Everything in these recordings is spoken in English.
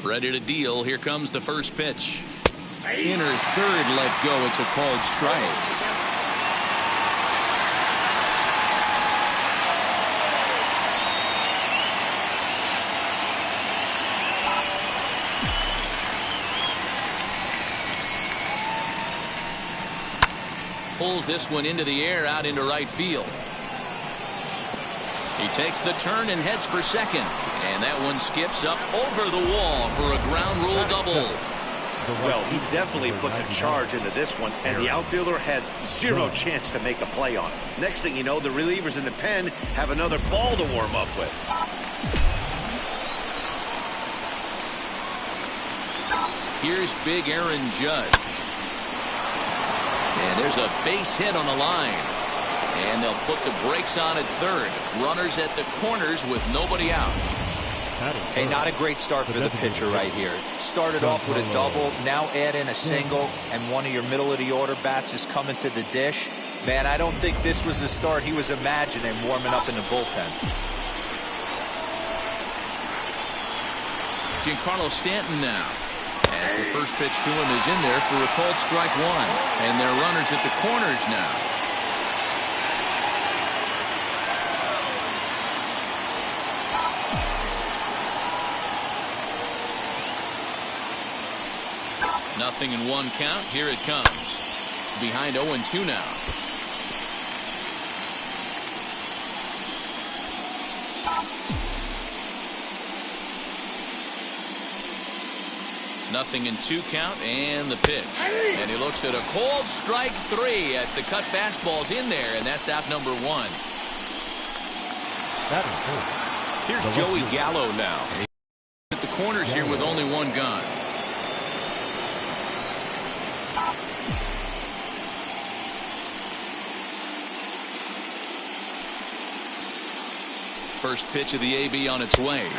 Ready to deal. Here comes the first pitch. Inner third let go. It's a called strike. Pulls this one into the air out into right field. He takes the turn and heads for second. And that one skips up over the wall for a ground rule double. Well, he definitely puts a charge into this one, and the outfielder has zero chance to make a play on it. Next thing you know, the relievers in the pen have another ball to warm up with. Here's big Aaron Judge. And there's a base hit on the line. And they'll put the brakes on at third. Runners at the corners with nobody out. Hey, not a great start for the pitcher right here. Started off with a double, now add in a single, and one of your middle-of-the-order bats is coming to the dish. Man, I don't think this was the start he was imagining warming up in the bullpen. Giancarlo Stanton now. As the first pitch to him is in there for a called strike one. And they're runners at the corners now. Nothing in one count. Here it comes. Behind 0-2 now. Nothing in 2 count and the pitch. And he looks at a cold strike 3 as the cut fastball's in there, and that's out number 1. Here's Joey Gallo now. At the corners here with only 1 gone. First pitch of the AB on its way. He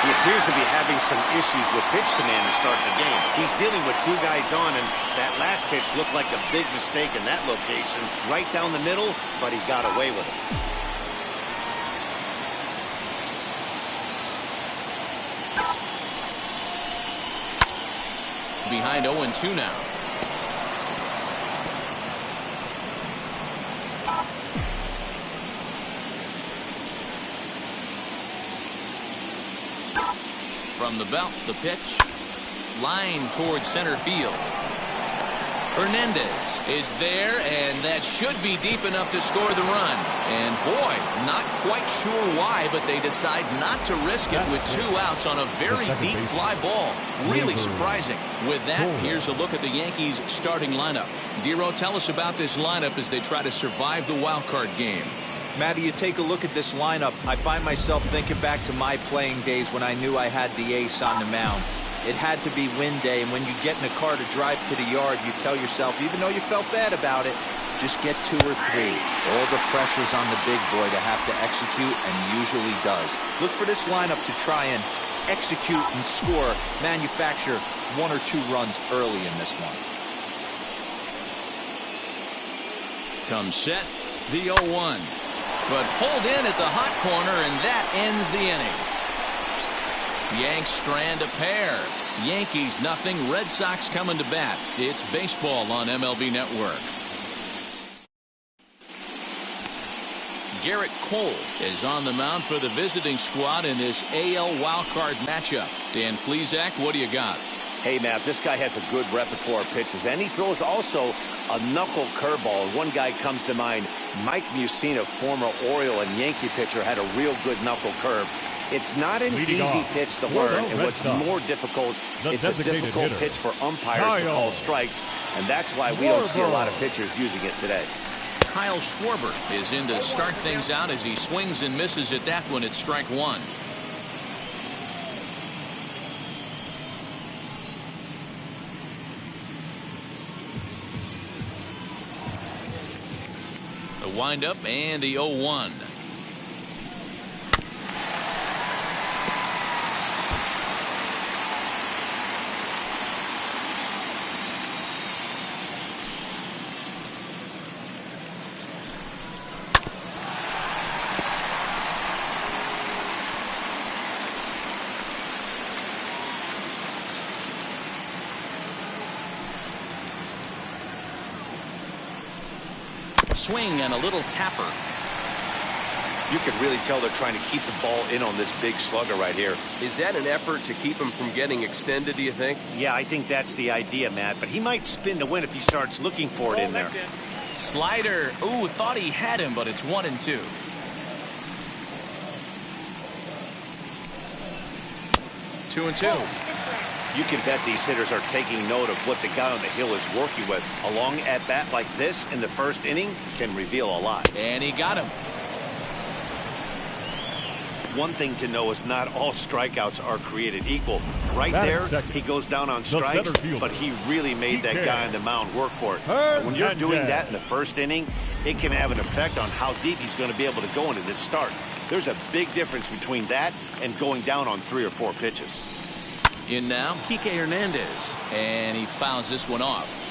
appears to be having some issues with pitch command to start the game. He's dealing with 2 guys on, and that last pitch looked like a big mistake in that location, right down the middle, but he got away with it. Behind 0-2 now. From the belt, the pitch. Line towards center field. Hernandez is there, and that should be deep enough to score the run. And boy, not quite sure why, but they decide not to risk it with 2 outs on a very deep fly ball. Really surprising. With that, here's a look at the Yankees starting lineup. Dero, tell us about this lineup as they try to survive the wild card game. Matty, you take a look at this lineup. I find myself thinking back to my playing days when I knew I had the ace on the mound. It had to be win day, and when you get in a car to drive to the yard, you tell yourself, even though you felt bad about it, just get 2 or 3. All the pressure's on the big boy to have to execute, and usually does. Look for this lineup to try and execute and score, manufacture 1 or 2 runs early in this one. Comes set, the 0-1. But pulled in at the hot corner, and that ends the inning. Yanks strand a pair. Yankees nothing. Red Sox coming to bat. It's baseball on MLB Network. Garrett Cole is on the mound for the visiting squad in this AL wildcard matchup. Dan Plesac, what do you got? Hey, Matt, this guy has a good repertoire of pitches, and he throws also a knuckle curveball. One guy comes to mind, Mike Mussina, former Oriole and Yankee pitcher, had a real good knuckle curve. It's not an easy pitch to learn, and what's more difficult, it's a difficult pitch for umpires to call strikes, and that's why we don't see a lot of pitchers using it today. Kyle Schwarber is in to start things out as he swings and misses at that one at strike 1. The windup and the 0-1. Swing and a little tapper. You can really tell they're trying to keep the ball in on this big slugger right here. Is that an effort to keep him from getting extended, do you think? Yeah, I think that's the idea, Matt. But he might spin to win if he starts looking for it in there. Slider. Ooh, thought he had him, but it's 1-2. Two and two. You can bet these hitters are taking note of what the guy on the hill is working with. A long at-bat like this in the first inning can reveal a lot. And he got him. One thing to know is not all strikeouts are created equal. Right there, he goes down on strikes, but he really made that guy on the mound work for it. When you're doing that in the first inning, it can have an effect on how deep he's going to be able to go into this start. There's a big difference between that and going down on 3 or 4 pitches. In now, Kike Hernandez, and he fouls this one off.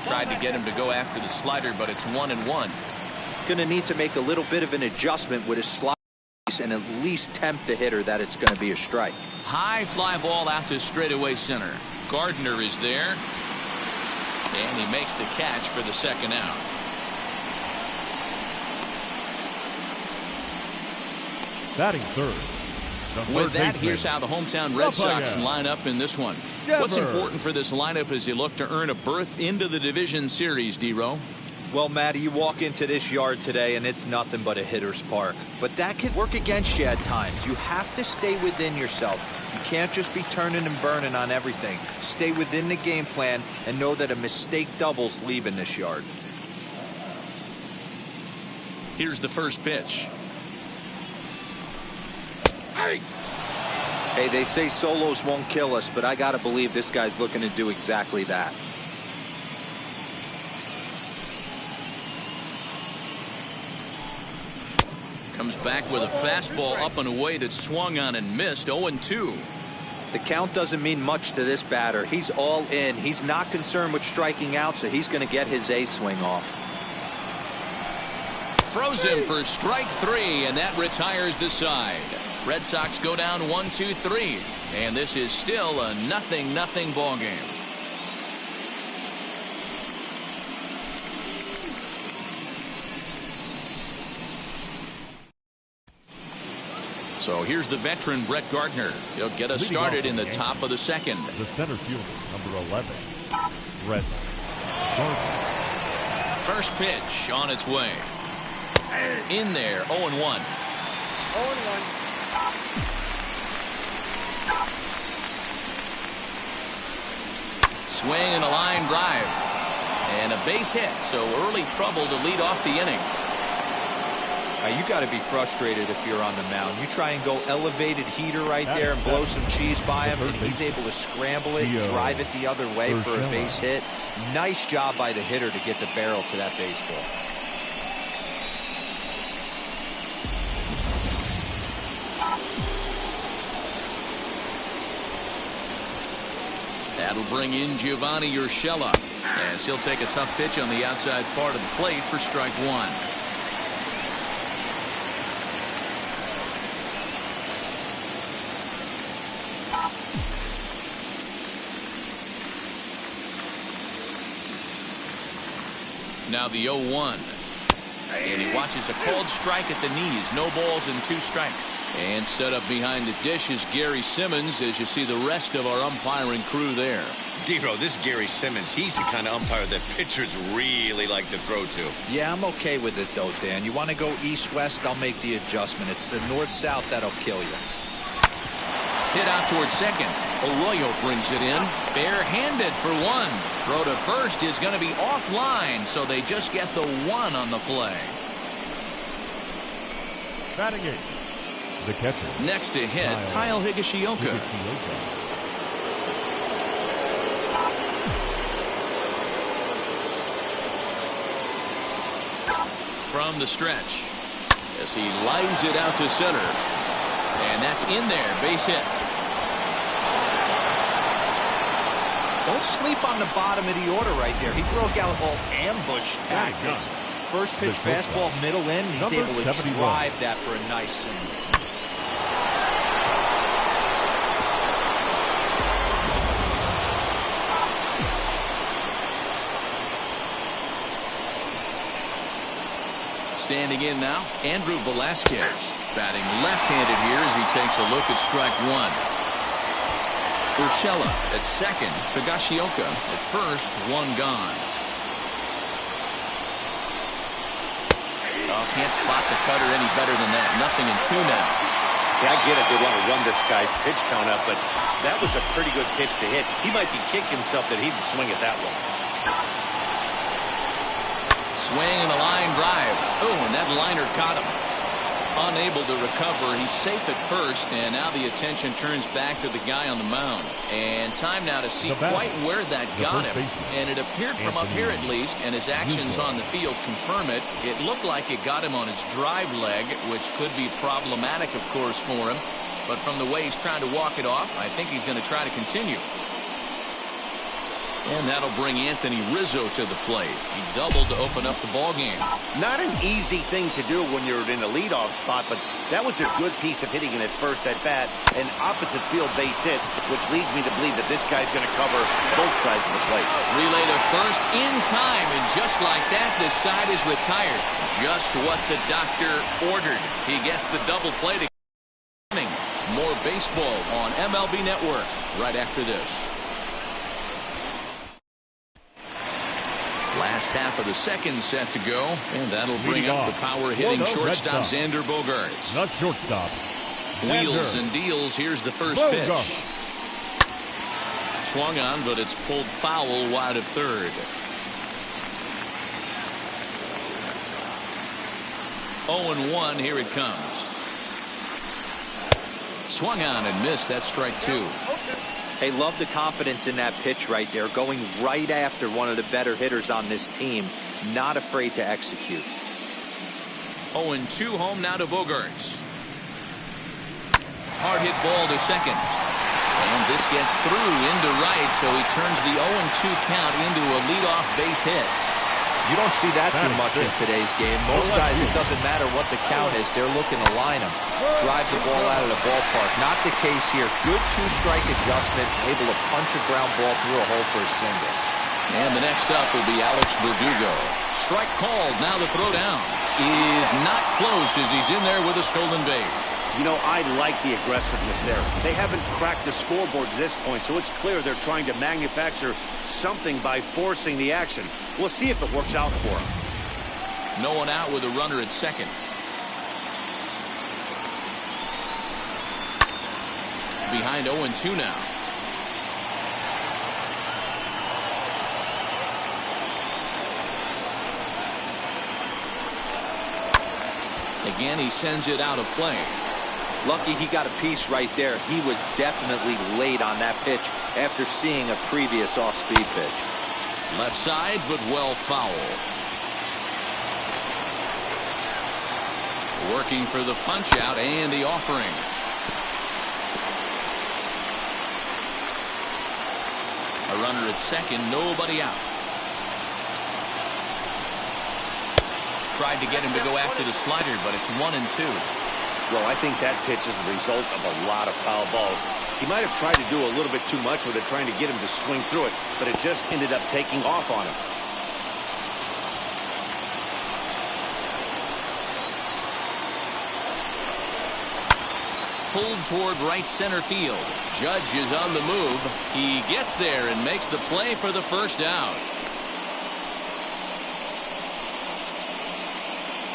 Tried to get him to go after the slider, but it's 1-1. Going to need to make a little bit of an adjustment with his slider and at least tempt the hitter that it's going to be a strike. High fly ball out to straightaway center. Gardner is there, and he makes the catch for the second out. Batting third. With that, here's how the hometown Red Sox line up in this one. What's important for this lineup as you look to earn a berth into the division series, D-Row? Well, Matty, you walk into this yard today and it's nothing but a hitter's park. But that could work against you at times. You have to stay within yourself. You can't just be turning and burning on everything. Stay within the game plan and know that a mistake doubles leaving this yard. Here's the first pitch. Hey, they say solos won't kill us, but I gotta believe this guy's looking to do exactly that. Comes back with a fastball up and away that swung on and missed. 0-2. The count doesn't mean much to this batter. He's all in. He's not concerned with striking out, so he's going to get his A swing off. Froze him for strike 3, and that retires the side. Red Sox go down 1-2-3, and this is still a 0-0 ball game. So here's the veteran Brett Gardner. He'll get us started in the top of the second. The center fielder, number 11, Brett Gardner. First pitch on its way. In there, 0-1. 0-1. Swing and a line drive. And a base hit, so early trouble to lead off the inning. You got to be frustrated if you're on the mound. You try and go elevated heater right there and blow some cheese by him, and he's able to scramble it, drive it the other way for a base hit. Nice job by the hitter to get the barrel to that baseball. That'll bring in Giovanni Urshela, as he'll take a tough pitch on the outside part of the plate for strike 1. Now the 0-1. And he watches a called strike at the knees. No balls and 2 strikes. And set up behind the dish is Gary Simmons, as you see the rest of our umpiring crew there. D-Row, this Gary Simmons, he's the kind of umpire that pitchers really like to throw to. Yeah, I'm okay with it, though, Dan. You want to go east-west, I'll make the adjustment. It's the north-south that'll kill you. Hit out towards second. Arroyo brings it in. Bare-handed for 1. Throw to first is going to be offline, so they just get the 1 on the play. Batting 8, the catcher. Next to hit, Kyle Higashioka. From the stretch, as he lines it out to center. And that's in there, base hit. Don't sleep on the bottom of the order right there. He broke out all ambushed at this. first pitch fastball middle in. He's able to 71. drive that for a nice single. Standing in now, Andrew Velasquez, batting left-handed here as he takes a look at strike one. Urshela at second, Higashioka at first, one gone. Oh, can't spot the cutter any better than that. Nothing in two now. Yeah, I get it. They want to run this guy's pitch count up, but that was a pretty good pitch to hit. He might be kicking himself that he didn't swing it that way. Swing and a line drive. Oh, and that liner caught him. Unable to recover. He's safe at first, and now the attention turns back to the guy on the mound. And time now to see quite where that got him. And it appeared from up here at least, and his actions on the field confirm it. It looked like it got him on his drive leg, which could be problematic, of course, for him. But from the way he's trying to walk it off, I think he's going to try to continue. And that'll bring Anthony Rizzo to the plate. He doubled to open up the ballgame. Not an easy thing to do when you're in a leadoff spot, but that was a good piece of hitting in his first at-bat. An opposite field base hit, which leads me to believe that this guy's going to cover both sides of the plate. Relay to first in time, and just like that, this side is retired. Just what the doctor ordered. He gets the double play to more baseball on MLB Network right after this. Last half of the second set to go, and that'll bring up the power-hitting shortstop Xander Bogaerts. Not shortstop. Wheels and deals. Here's the first pitch. Swung on, but it's pulled foul wide of third. 0-1. Here it comes. Swung on and missed. That's strike two. Hey, love the confidence in that pitch right there, going right after one of the better hitters on this team, not afraid to execute. 0-2 home now to Bogaerts. Hard hit ball to second. And this gets through into right, so he turns the 0-2 count into a leadoff base hit. You don't see that too much in today's game. Most guys, it doesn't matter what the count is, they're looking to line them, drive the ball out of the ballpark. Not the case here. Good two-strike adjustment, able to punch a ground ball through a hole for a single. And the next up will be Alex Verdugo. Strike called. Now the throw down is not close as he's in there with a stolen base. You know, I like the aggressiveness there. They haven't cracked the scoreboard at this point, so it's clear they're trying to manufacture something by forcing the action. We'll see if it works out for them. No one out with a runner at second. Behind 0-2 now. Again, he sends it out of play. Lucky he got a piece right there. He was definitely late on that pitch after seeing a previous off-speed pitch. Left side, but well foul. Working for the punch out and the offering. A runner at second, nobody out. Tried to get him to go after the slider, but it's 1-2. Well, I think that pitch is the result of a lot of foul balls. He might have tried to do a little bit too much with it, trying to get him to swing through it, but it just ended up taking off on him. Pulled toward right center field. Judge is on the move. He gets there and makes the play for the first out.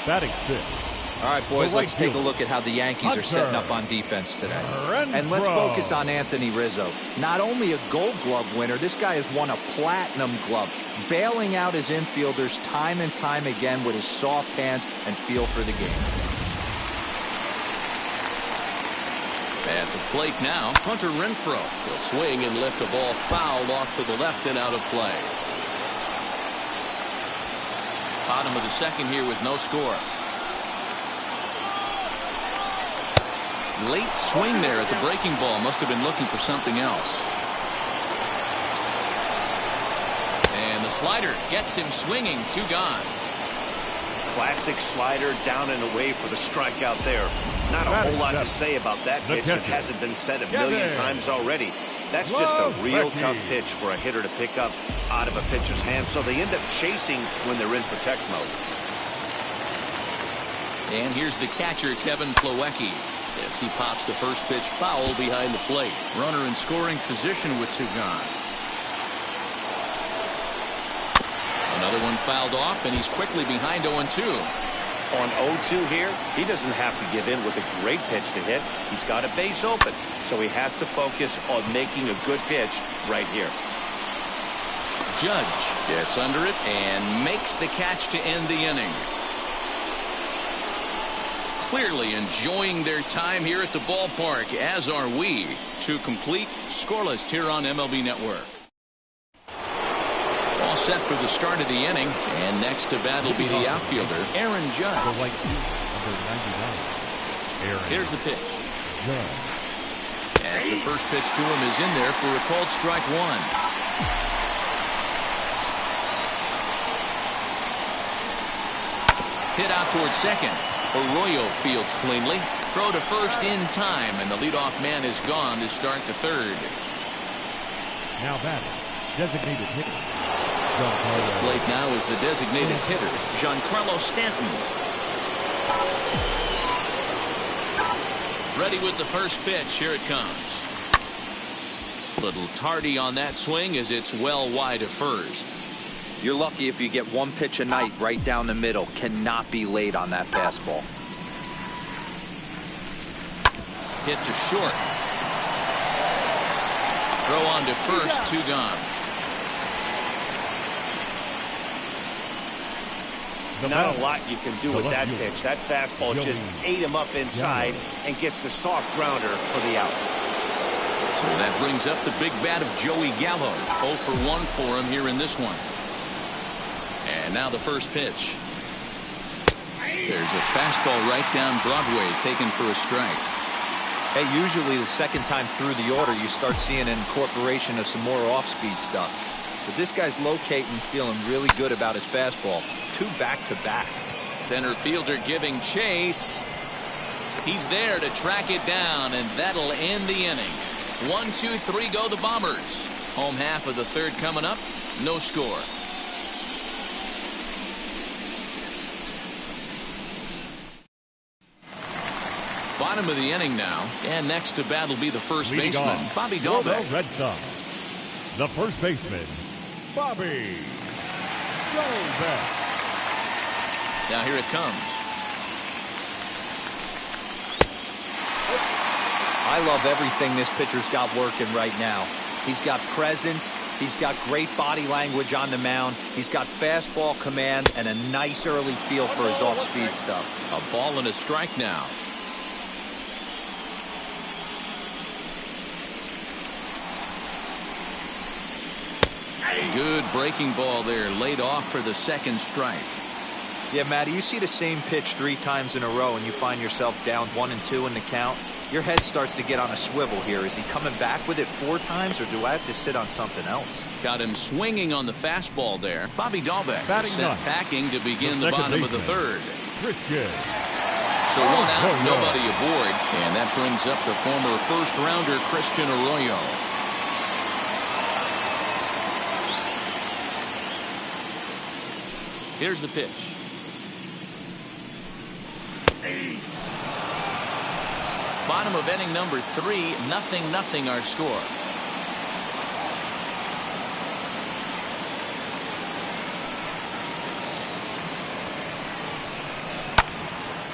Batting fifth. All right, boys, let's take a look at how the Yankees are setting up on defense today. And let's focus on Anthony Rizzo. Not only a Gold Glove winner, this guy has won a Platinum Glove, bailing out his infielders time and time again with his soft hands and feel for the game. At the plate now, Hunter Renfroe will swing and lift a ball fouled off to the left and out of play. Bottom of the second here with no score. Late swing there at the breaking ball. Must have been looking for something else. And the slider gets him swinging. Two gone. Classic slider down and away for the strikeout there. Not a whole lot to say about that pitch. It hasn't been said a million times already. That's just a real tough pitch for a hitter to pick up out of a pitcher's hand, so they end up chasing when they're in protect mode. And here's the catcher, Kevin Plawecki, as he pops the first pitch foul behind the plate. Runner in scoring position with two gone. Another one fouled off, and he's quickly behind 0-2. On 0-2 here, he doesn't have to give in with a great pitch to hit. He's got a base open, so he has to focus on making a good pitch right here. Judge gets under it and makes the catch to end the inning. Clearly enjoying their time here at the ballpark, as are we. To complete, scoreless here on MLB Network. All set for the start of the inning, and next to bat will be the outfielder, Aaron Judge. Here's the pitch. As the first pitch to him is in there for a called strike one. Hit out towards second. Arroyo fields cleanly. Throw to first in time, and the leadoff man is gone to start the third. Now batting, designated hitter. At the plate now is the designated hitter, Giancarlo Stanton. Ready with the first pitch. Here it comes. Little tardy on that swing as it's well wide of first. You're lucky if you get one pitch a night right down the middle. Cannot be late on that fastball. Hit to short. Throw on to first, two gone. Not a lot you can do with that pitch. That fastball just ate him up inside and gets the soft grounder for the out. So that brings up the big bat of Joey Gallo. 0 for 1 for him here in this one. And now the first pitch. There's a fastball right down Broadway taken for a strike. Hey, usually the second time through the order, you start seeing an incorporation of some more off-speed stuff. But this guy's locating, feeling really good about his fastball. 2 back-to-back. Center fielder giving chase. He's there to track it down, and that'll end the inning. 1, 2, 3 go the Bombers. Home half of the third coming up. No score. Bottom of the inning now, and next to bat will be the first baseman, Bobby Dalbec. Red Sox, the first baseman, Bobby Dalbec. Now here it comes. I love everything this pitcher's got working right now. He's got presence. He's got great body language on the mound. He's got fastball command and a nice early feel for his off-speed stuff. A ball and a strike now. Good breaking ball there, laid off for the second strike. Yeah, Matty, you see the same pitch 3 times in a row and you find yourself down 1 and 2 in the count. Your head starts to get on a swivel here. Is he coming back with it 4 times, or do I have to sit on something else? Got him swinging on the fastball there. Bobby Dalbec sent packing to begin the bottom of the third. So 1 out, nobody aboard, and that brings up the former first-rounder Christian Arroyo. Here's the pitch. Bottom of inning number 3, 0-0 our score.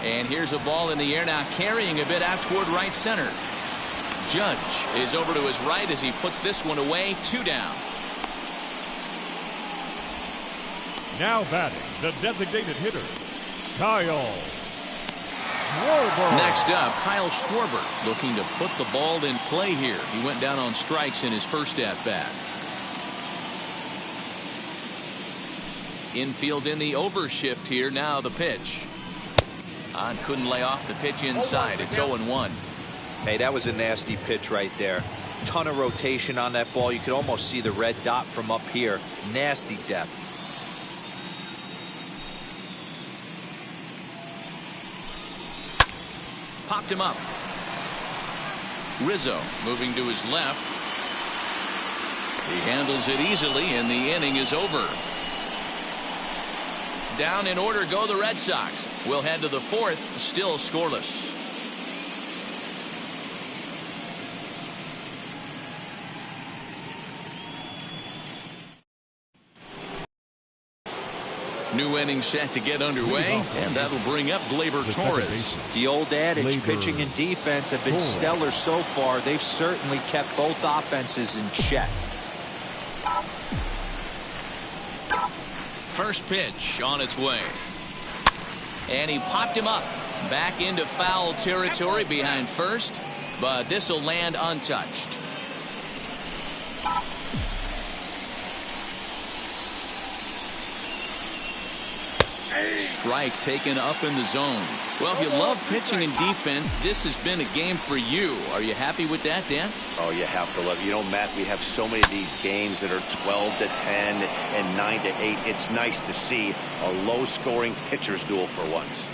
And here's a ball in the air now, carrying a bit out toward right center. Judge is over to his right as he puts this one away. 2 down. Now batting, the designated hitter, Kyle Schwarber. Next up, Kyle Schwarber looking to put the ball in play here. He went down on strikes in his first at-bat. Infield in the overshift here. Now the pitch. Couldn't lay off the pitch inside. It's 0-1. Hey, that was a nasty pitch right there. Ton of rotation on that ball. You could almost see the red dot from up here. Nasty depth. Popped him up. Rizzo moving to his left. He handles it easily, and the inning is over. Down in order go the Red Sox. We'll head to the fourth, still scoreless. New inning set to get underway, and that'll bring up Gleyber Torres. The old adage, pitching and defense have been stellar so far. They've certainly kept both offenses in check. First pitch on its way. And he popped him up. Back into foul territory behind first, but this will land untouched. Strike taken up in the zone. Well, if you love pitching and defense, this has been a game for you. Are you happy with that, Dan? Oh, you have to love it. You know, Matt, we have so many of these games that are 12 to 10 and 9 to 8. It's nice to see a low-scoring pitcher's duel for once.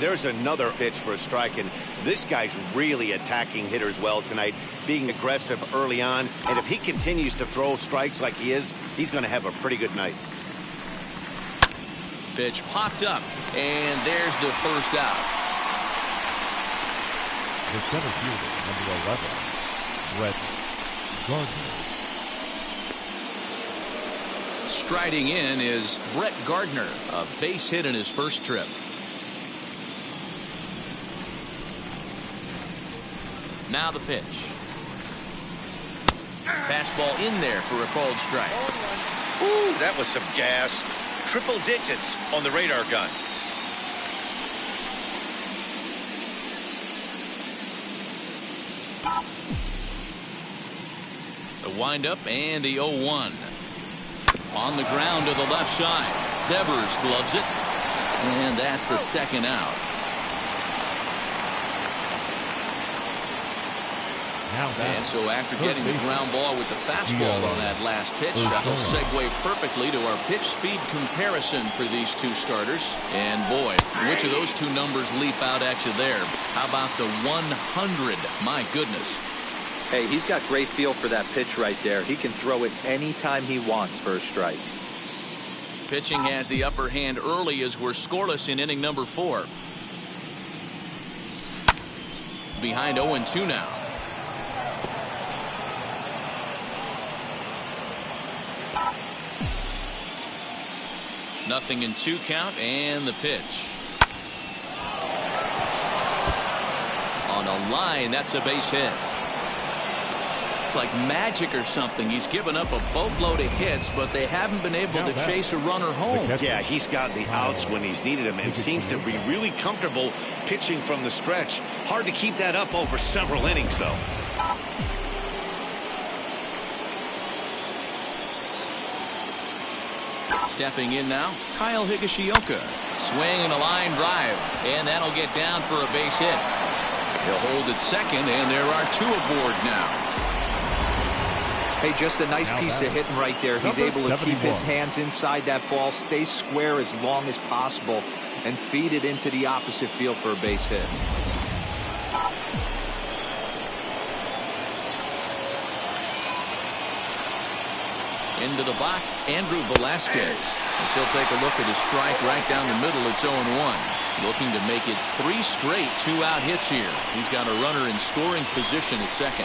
There's another pitch for a strike, and this guy's really attacking hitters well tonight, being aggressive early on. And if he continues to throw strikes like he is, he's going to have a pretty good night. Pitch popped up, and there's the first out. The center fielder, number 11, Gardner. Striding in is Brett Gardner, a base hit in his first trip. Now the pitch. Fastball in there for a called strike. Ooh, that was some gas. Triple digits on the radar gun. The windup and the 0-1. On the ground to the left side. Devers gloves it. And that's the second out. And so after getting the ground ball with the fastball on that last pitch, that'll segue perfectly to our pitch speed comparison for these two starters. And boy, which of those two numbers leap out at you there? How about the 100? My goodness. Hey, he's got great feel for that pitch right there. He can throw it anytime he wants for a strike. Pitching has the upper hand early as we're scoreless in inning number 4. Behind 0-2 now. Nothing in 2 count, and the pitch. On a line, that's a base hit. It's like magic or something. He's given up a boatload of hits, but they haven't been able to chase a runner home. Yeah, he's got the outs when he's needed them and seems to be really comfortable pitching from the stretch. Hard to keep that up over several innings, though. Stepping in now, Kyle Higashioka. Swing and a line drive, and that'll get down for a base hit. He'll hold at second, and there are 2 aboard now. Hey, just a nice piece of hitting right there. He's able to keep his hands inside that ball, stay square as long as possible, and feed it into the opposite field for a base hit. Into the box, Andrew Velasquez. As he'll take a look at his strike right down the middle. It's 0-1. Looking to make it 3 straight 2-out hits here. He's got a runner in scoring position at second.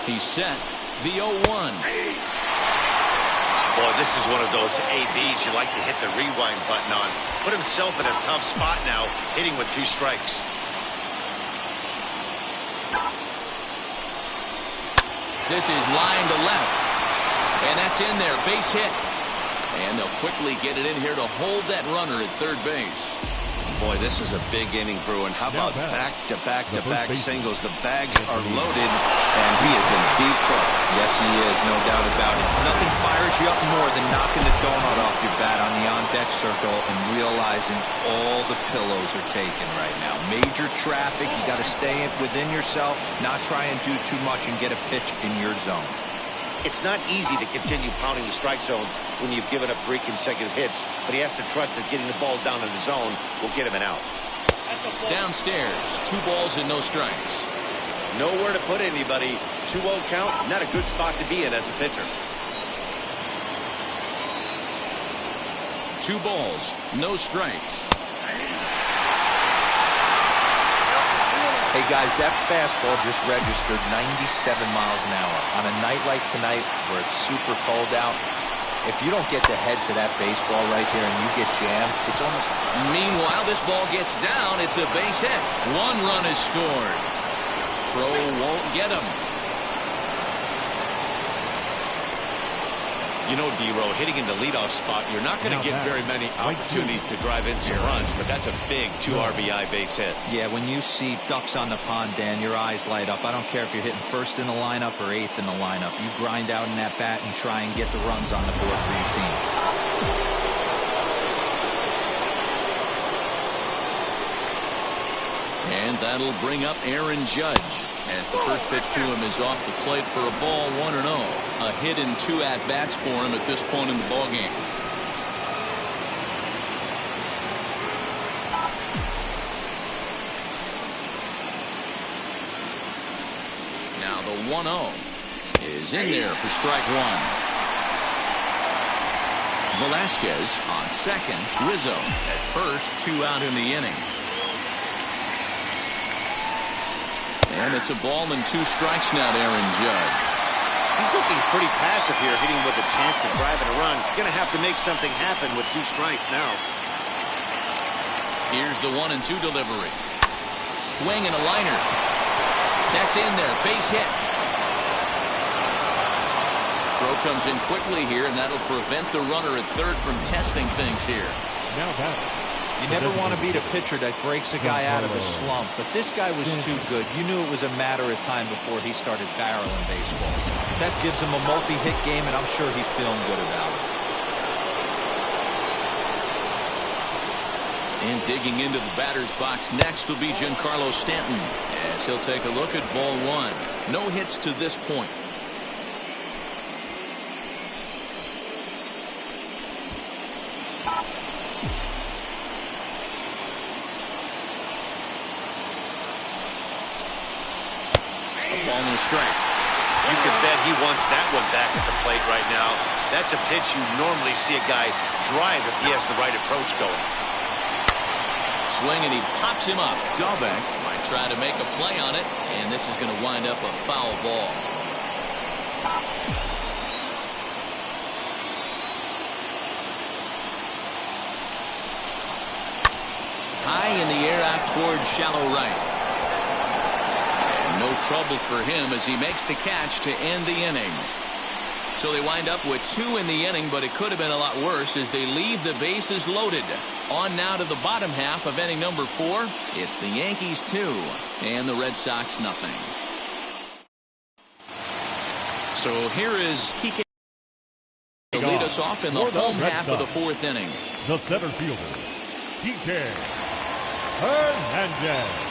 He's set. The 0-1. Boy, this is one of those ABs you like to hit the rewind button on. Put himself in a tough spot now, hitting with 2 strikes. This is line to left. And that's in there. Base hit. And they'll quickly get it in here to hold that runner at third base. Boy, this is a big inning, Bruin. How about back-to-back-to-back singles? The bags are loaded, and he is in deep trouble. Yes, he is, no doubt about it. Nothing fires you up more than knocking the donut off your bat on the on-deck circle and realizing all the pillows are taken right now. Major traffic. You got to stay within yourself, not try and do too much and get a pitch in your zone. It's not easy to continue pounding the strike zone when you've given up 3 consecutive hits, but he has to trust that getting the ball down in the zone will get him an out. Downstairs, 2 balls and no strikes. Nowhere to put anybody. 2-0 count, not a good spot to be in as a pitcher. 2 balls, no strikes. Hey guys, that fastball just registered 97 miles an hour. On a night like tonight where it's super cold out, if you don't get the head to that baseball right there and you get jammed, it's almost... Meanwhile, this ball gets down. It's a base hit. 1 run is scored. Throw won't get him. You know, D-Row, hitting in the leadoff spot, you're not going to get very many opportunities to drive in some runs, but that's a big 2 RBI base hit. Yeah, when you see ducks on the pond, Dan, your eyes light up. I don't care if you're hitting first in the lineup or 8th in the lineup. You grind out in that bat and try and get the runs on the board for your team. And that'll bring up Aaron Judge, as the first pitch to him is off the plate for a ball, 1-0. A hit in 2 at-bats for him at this point in the ballgame. Now the 1-0 is in there for strike 1. Velasquez on second, Rizzo at first, 2 out in the inning. And it's a ball and 2 strikes now to Aaron Judge. He's looking pretty passive here, hitting with a chance to drive in a run. Going to have to make something happen with 2 strikes now. Here's the 1-2 delivery. Swing and a liner. That's in there. Base hit. Throw comes in quickly here, and that'll prevent the runner at third from testing things here. Now that. You never want to beat a pitcher that breaks a guy out of a slump, but this guy was too good. You knew it was a matter of time before he started barreling baseballs. That gives him a multi-hit game, and I'm sure he's feeling good about it. And digging into the batter's box next will be Giancarlo Stanton, as he'll take a look at ball 1. No hits to this point. Ball and a strike. You can bet he wants that one back at the plate right now. That's a pitch you normally see a guy drive if he has the right approach going. Swing and he pops him up. Dahlbeck might try to make a play on it, and this is going to wind up a foul ball. High in the air out towards shallow right. No trouble for him as he makes the catch to end the inning. So they wind up with 2 in the inning, but it could have been a lot worse as they leave the bases loaded. On now to the bottom half of inning number 4. It's the Yankees 2 and the Red Sox nothing. So here is Kike to lead us off in the home half of the 4th inning. The center fielder, Kike Hernandez.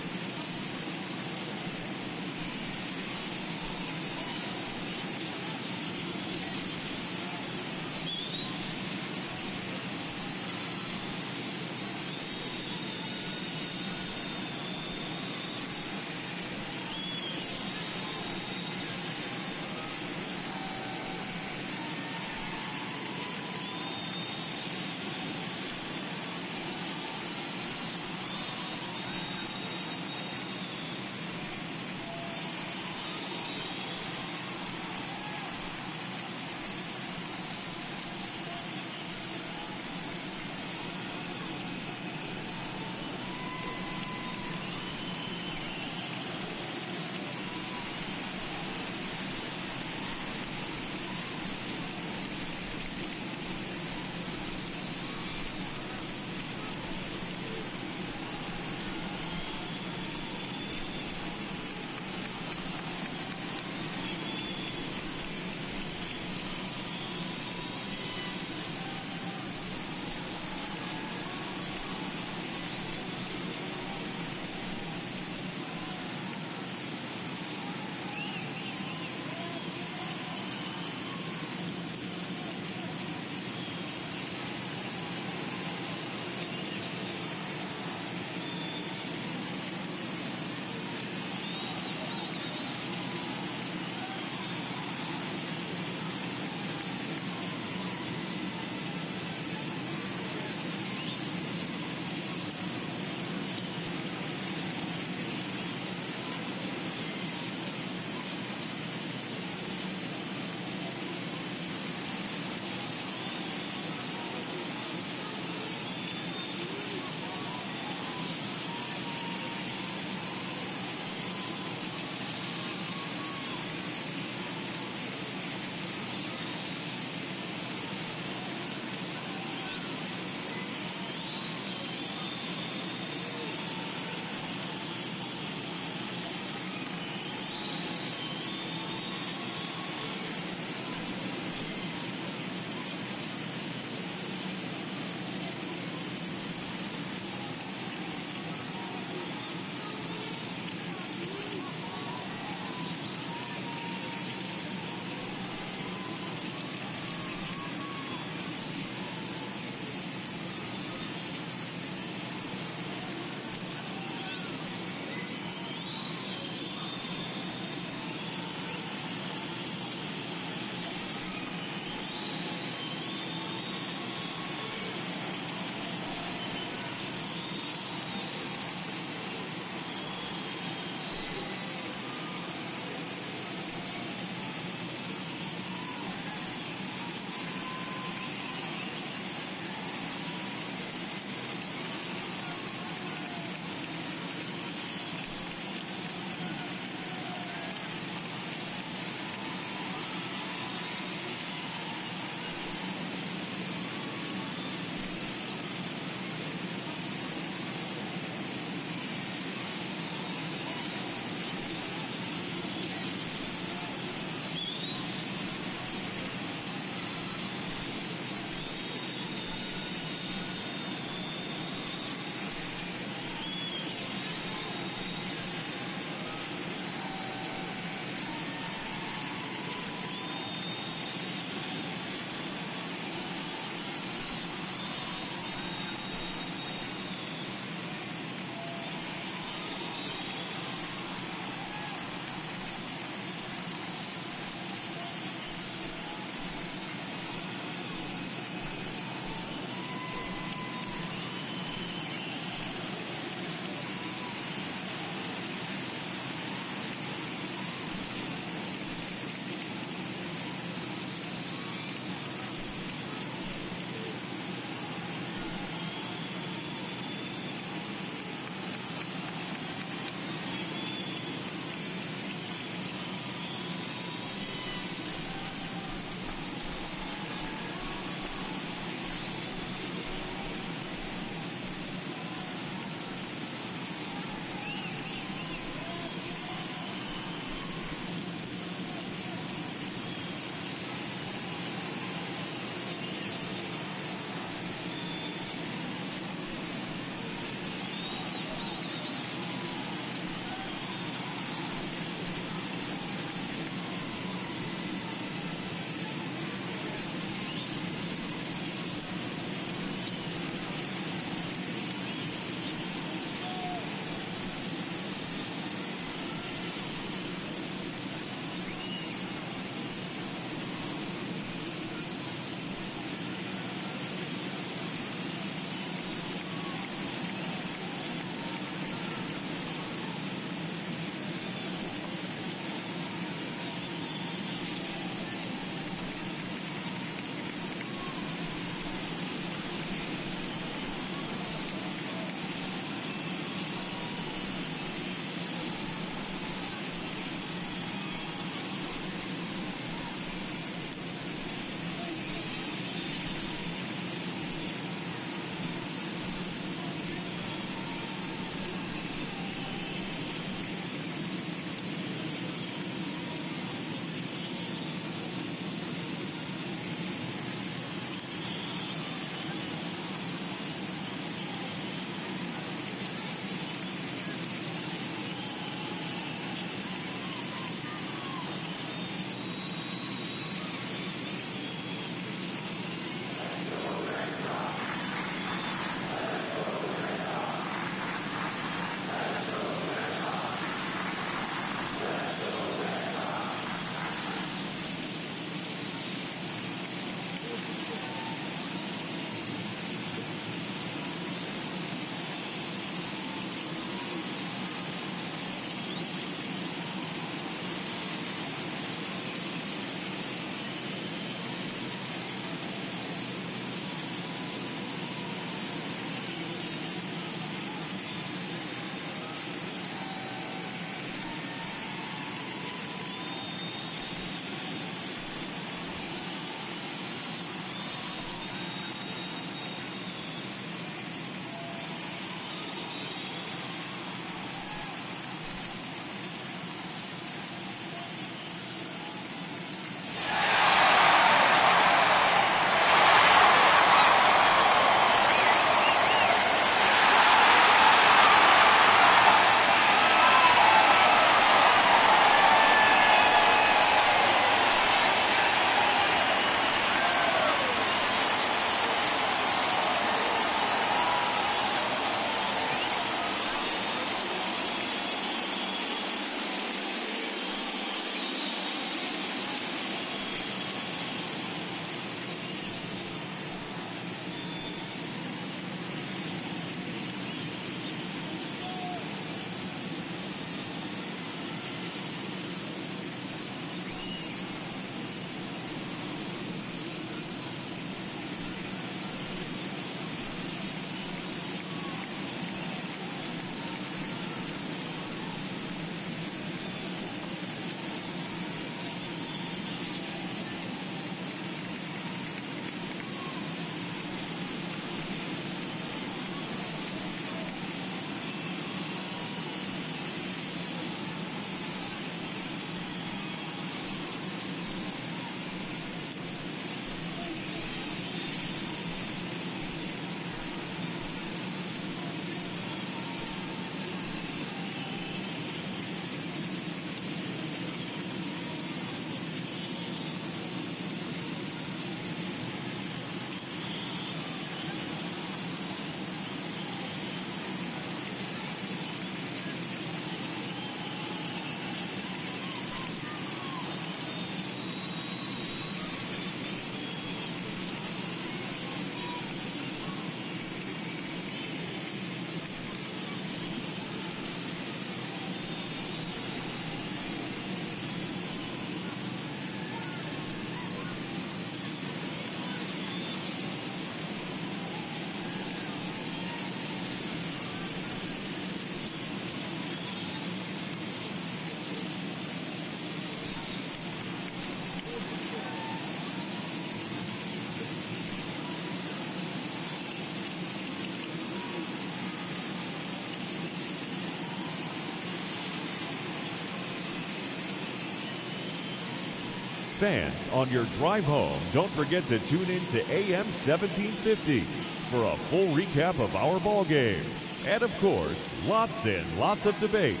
Fans, on your drive home, don't forget to tune in to AM 1750 for a full recap of our ball game. And of course, lots and lots of debate.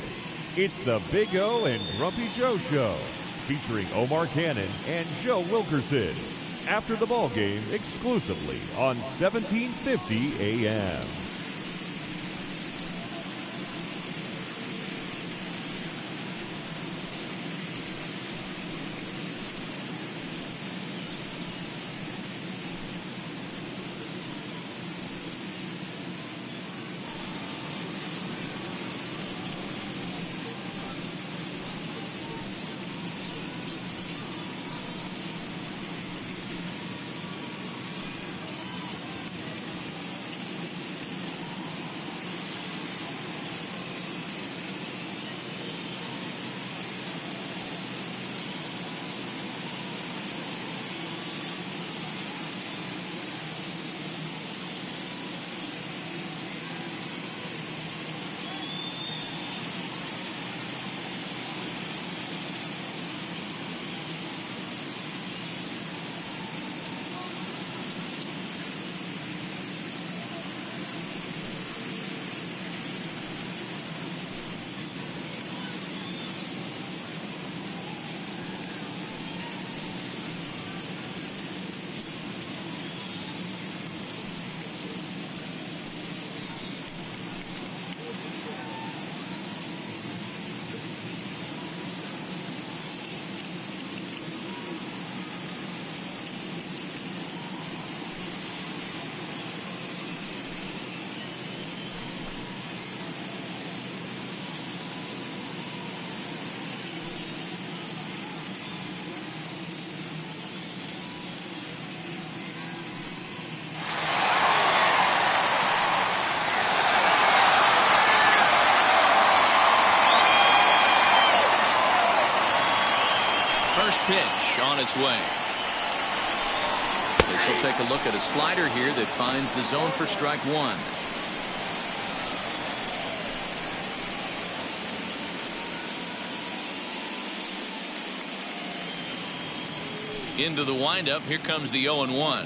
It's the Big O and Grumpy Joe Show, featuring Omar Cannon and Joe Wilkerson. After the ball game, exclusively on 1750 AM. First pitch on its way. This will take a look at a slider here that finds the zone for strike one. Into the windup. Here comes the 0-1.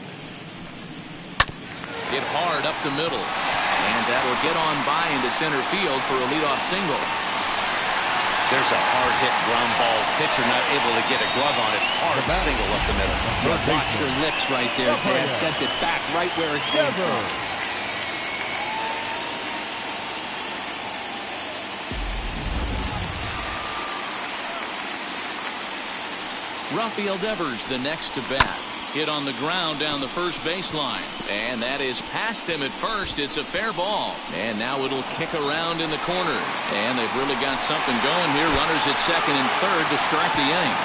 Hit hard up the middle. And that'll get on by into center field for a leadoff single. There's a hard-hit ground ball. Pitcher not able to get a glove on it. Hard single up the middle. Watch your lips right there, Dan. Sent it back right where it came from. Rafael Devers the next to bat. Hit on the ground down the first baseline. And that is past him at first. It's a fair ball. And now it'll kick around in the corner. And they've really got something going here. Runners at second and third to start the inning.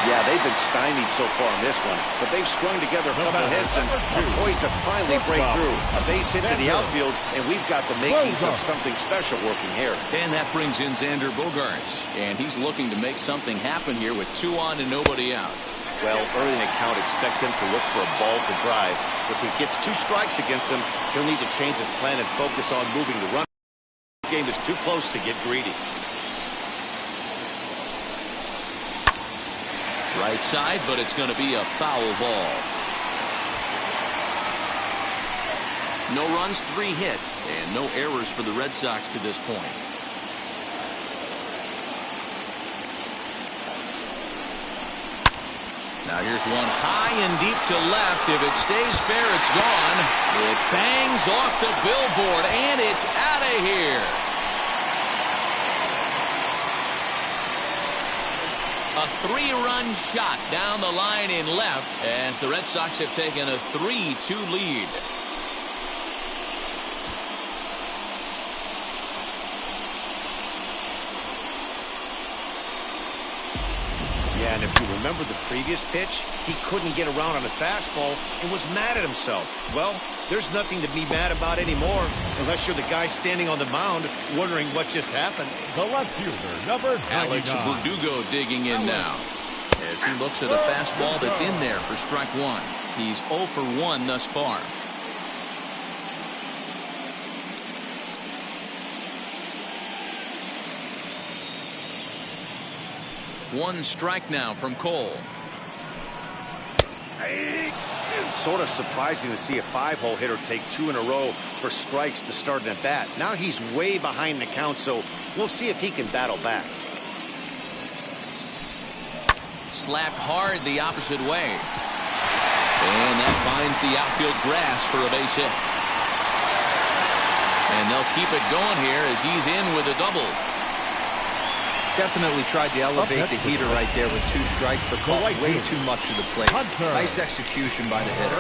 Yeah, they've been stymied so far in this one, but they've strung together a couple hits and are poised to finally break through. A base hit to the outfield, and we've got the makings of something special working here. And that brings in Xander Bogaerts, and he's looking to make something happen here with 2 on and nobody out. Well, early in the count, expect him to look for a ball to drive. If he gets 2 strikes against him, he'll need to change his plan and focus on moving the run. The game is too close to get greedy. Right side, but it's going to be a foul ball. No runs, 3 hits, and no errors for the Red Sox to this point. Now here's one high and deep to left. If it stays fair, it's gone. It bangs off the billboard, and it's out of here. A 3-run shot down the line in left as the Red Sox have taken a 3-2 lead. Yeah, and if you remember the previous pitch, he couldn't get around on a fastball and was mad at himself. Well, there's nothing to be mad about anymore unless you're the guy standing on the mound wondering what just happened. The left fielder, number 99. Alex Verdugo digging in now as he looks at a fastball that's in there for strike one. He's 0 for 1 thus far. One strike now from Cole. Sort of surprising to see a 5-hole hitter take 2 in a row for strikes to start an at-bat. Now he's way behind the count, so we'll see if he can battle back. Slapped hard the opposite way. And that finds the outfield grass for a base hit. And they'll keep it going here as he's in with a double. Definitely tried to elevate the heater right there with 2 strikes, but caught way too much of the plate. Nice execution by the hitter.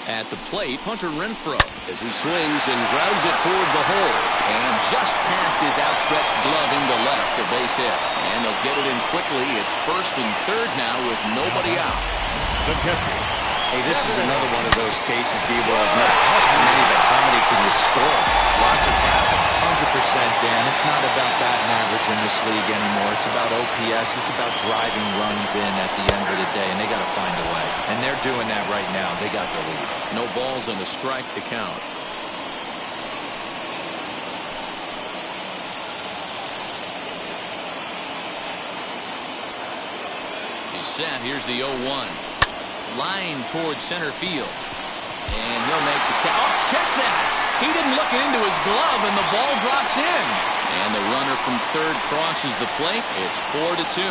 At the plate, Hunter Renfroe as he swings and grounds it toward the hole. And just past his outstretched glove into left, a base hit. And they'll get it in quickly. It's first and third now with nobody out. The catcher. Hey, this is another one of those cases, Bebo, of not how many, but how many can you score? Lots of talent. 100%, Dan. It's not about batting average in this league anymore. It's about OPS. It's about driving runs in at the end of the day, and they got to find a way. And they're doing that right now. They got the lead. No balls and a strike to count. He's set. Here's the 0-1. Line towards center field. And he'll make the catch. Oh, check that! He didn't look it into his glove, and the ball drops in. And the runner from third crosses the plate. It's 4-2.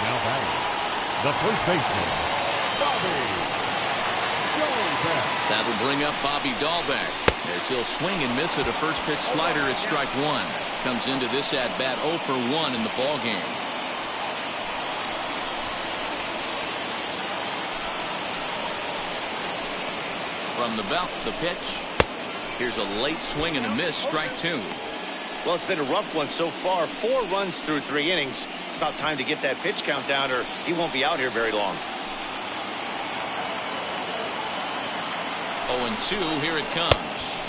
Now batting, the first baseman, Bobby Dalbec. That'll bring up Bobby Dalbec as he'll swing and miss at a first pitch slider at strike 1. Comes into this at bat 0 for 1 in the ball game. From the belt, the pitch. Here's a late swing and a miss, strike 2. Well, it's been a rough one so far. 4 runs through 3 innings. It's about time to get that pitch count down, or he won't be out here very long. 0-2, here it comes.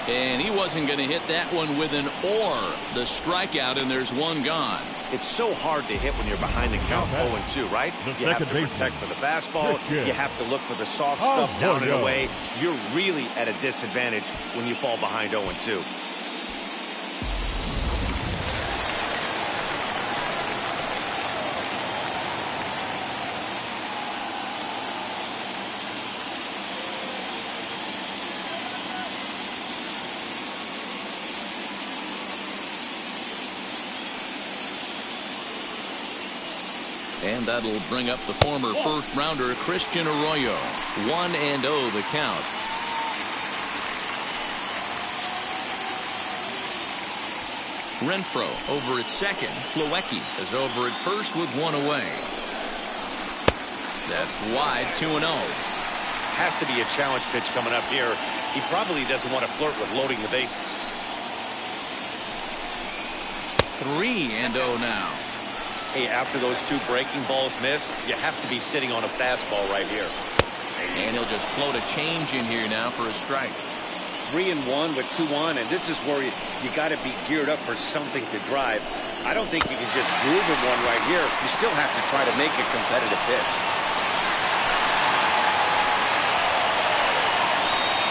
And he wasn't going to hit that one with an or. The strikeout, and there's one gone. It's so hard to hit when you're behind the count 0-2, right? You have to protect for the fastball. You have to look for the soft stuff down and away. You're really at a disadvantage when you fall behind 0-2. And that'll bring up the former first-rounder Christian Arroyo. 1-0 the count. Renfroe over at second. Plawecki is over at first with 1 away. That's wide, 2-0. Has to be a challenge pitch coming up here. He probably doesn't want to flirt with loading the bases. 3-0 now. Hey, after those 2 breaking balls missed, you have to be sitting on a fastball right here. And he'll just float a change in here now for a strike. 3-1 with 2 on, and this is where you got to be geared up for something to drive. I don't think you can just groove him one right here. You still have to try to make a competitive pitch.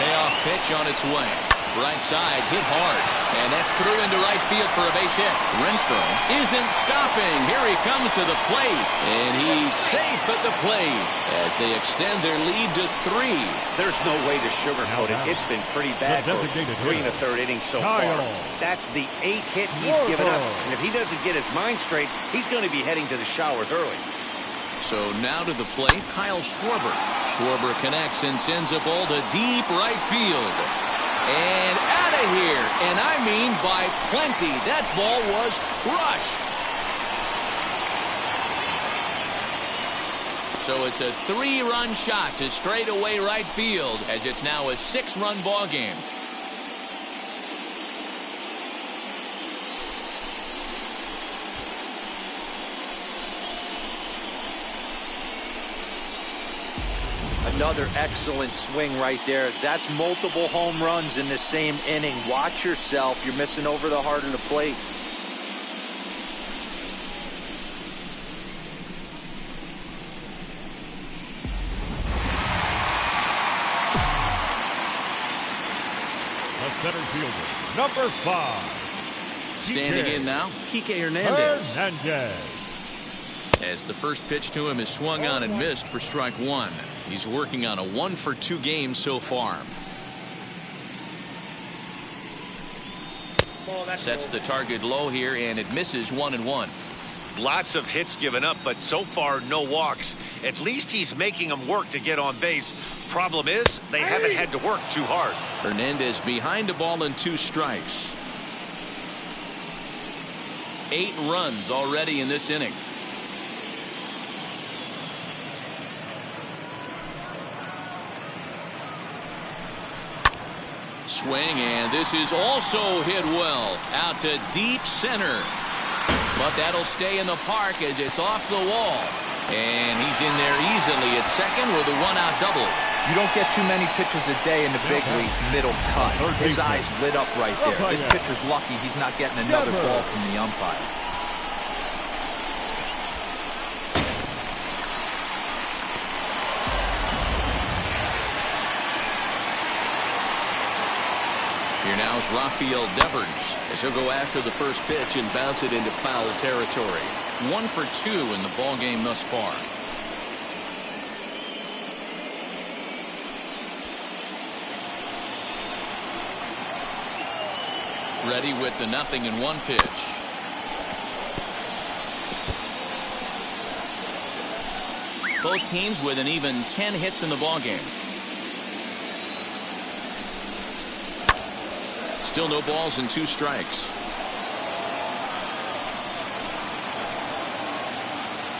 Payoff pitch on its way. Right side, hit hard. And that's through into right field for a base hit. Renfroe isn't stopping. Here he comes to the plate. And he's safe at the plate as they extend their lead to 3. There's no way to sugarcoat it. It's been pretty bad for 3 1/3 innings so far. That's the 8th hit he's given up. And if he doesn't get his mind straight, he's going to be heading to the showers early. So now to the plate, Kyle Schwarber. Schwarber connects and sends a ball to deep right field. And out of here, and I mean by plenty. That ball was crushed. So it's a 3-run shot to straightaway right field as it's now a 6-run ball game. Another excellent swing right there. That's multiple home runs in the same inning. Watch yourself. You're missing over the heart of the plate. The center fielder, number 5. Standing in now, Kike Hernandez. Hernandez. As the first pitch to him is swung on and missed for strike 1. He's working on a 1-for-2 game so far. Sets the target low here, and it misses 1-1. Lots of hits given up, but so far no walks. At least he's making them work to get on base. Problem is, they haven't had to work too hard. Hernandez behind a ball and 2 strikes. 8 runs already in this inning. Swing, and this is also hit well out to deep center. But that'll stay in the park as it's off the wall. And he's in there easily at second with a 1-out double. You don't get too many pitches a day in the big leagues middle cut. His eyes lit up right there. This pitcher's lucky he's not getting another ball from the umpire. Here now is Rafael Devers as he'll go after the first pitch and bounce it into foul territory. 1 for 2 in the ball game thus far. Ready with the 0-1 pitch. Both teams with an even 10 hits in the ball game. Still no balls and 2 strikes.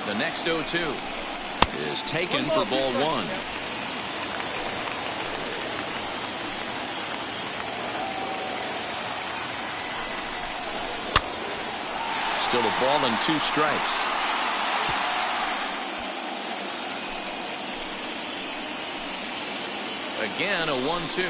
The next 0-2 is taken for ball 1. Still a ball and 2 strikes. Again, a 1-2.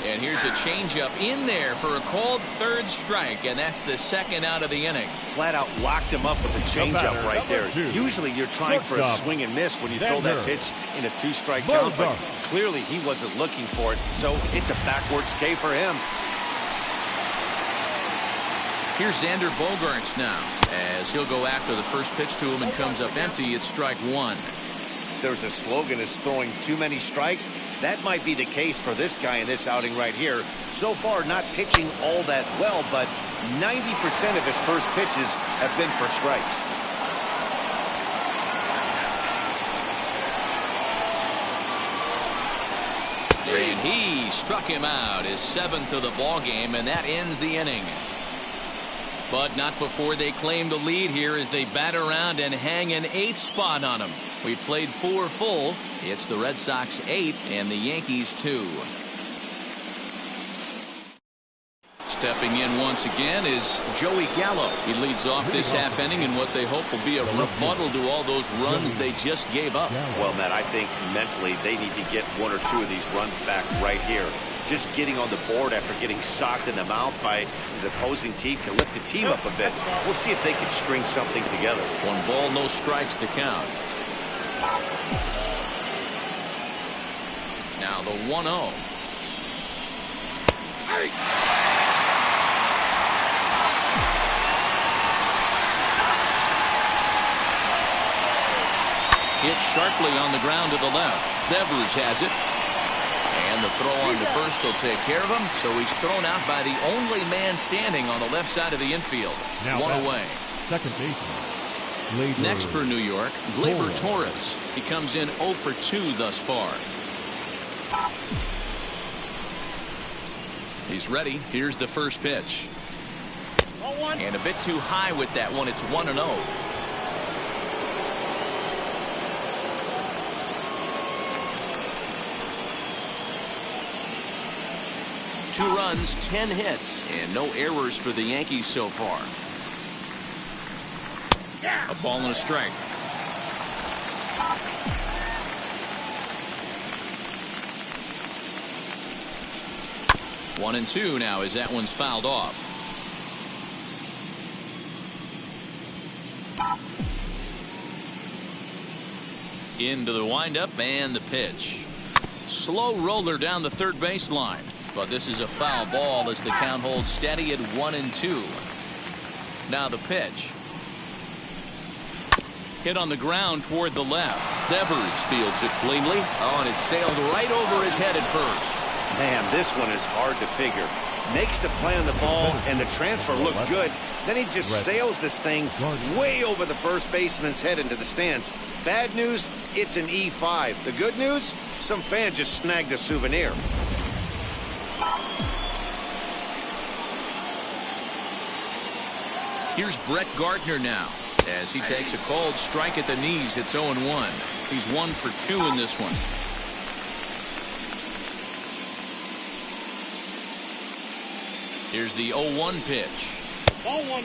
And here's a changeup in there for a called 3rd strike, and that's the 2nd out of the inning. Flat out locked him up with a changeup right there. Usually you're trying for a swing and miss when you throw that pitch in a 2-strike count, but clearly he wasn't looking for it, so it's a backwards K for him. Here's Xander Bogaerts now, as he'll go after the first pitch to him and comes up empty. It's strike 1. There's a slogan is throwing too many strikes. That might be the case for this guy in this outing right here. So far not pitching all that well, but 90% of his first pitches have been for strikes. And he struck him out, his 7th of the ball game, and that ends the inning. But not before they claim the lead here as they bat around and hang an 8th spot on him. We played 4 full. It's the Red Sox 8 and the Yankees 2. Stepping in once again is Joey Gallo. He leads off this half inning in what they hope will be a rebuttal to all those runs they just gave up. Well, Matt, I think mentally they need to get 1 or 2 of these runs back right here. Just getting on the board after getting socked in the mouth by the opposing team can lift the team up a bit. We'll see if they can string something together. 1 ball, no strikes to count. Now the 1-0. Hit sharply on the ground to the left. Devers has it. And the throw on to first will take care of him. So he's thrown out by the only man standing on the left side of the infield. Now 1 away. Second baseman. Next for New York, Gleyber Torres. He comes in 0 for 2 thus far. He's ready. Here's the first pitch. And a bit too high with that one. It's 1-0. Two runs, 10 hits, and no errors for the Yankees so far. A ball and a strike. 1-2 now as that one's fouled off. Into the windup and the pitch. Slow roller down the third baseline. But this is a foul ball as the count holds steady at 1-2. Now the pitch. Hit on the ground toward the left. Devers fields it cleanly. Oh, and it sailed right over his head at first. Man, this one is hard to figure. Makes the play on the ball and the transfer look good. Then he just sails this thing way over the first baseman's head into the stands. Bad news, it's an E5. The good news, some fan just snagged a souvenir. Here's Brett Gardner now as he takes a cold strike at the knees. It's 0-1. He's 1 for 2 in this one. Here's the 0-1 pitch. 0-1.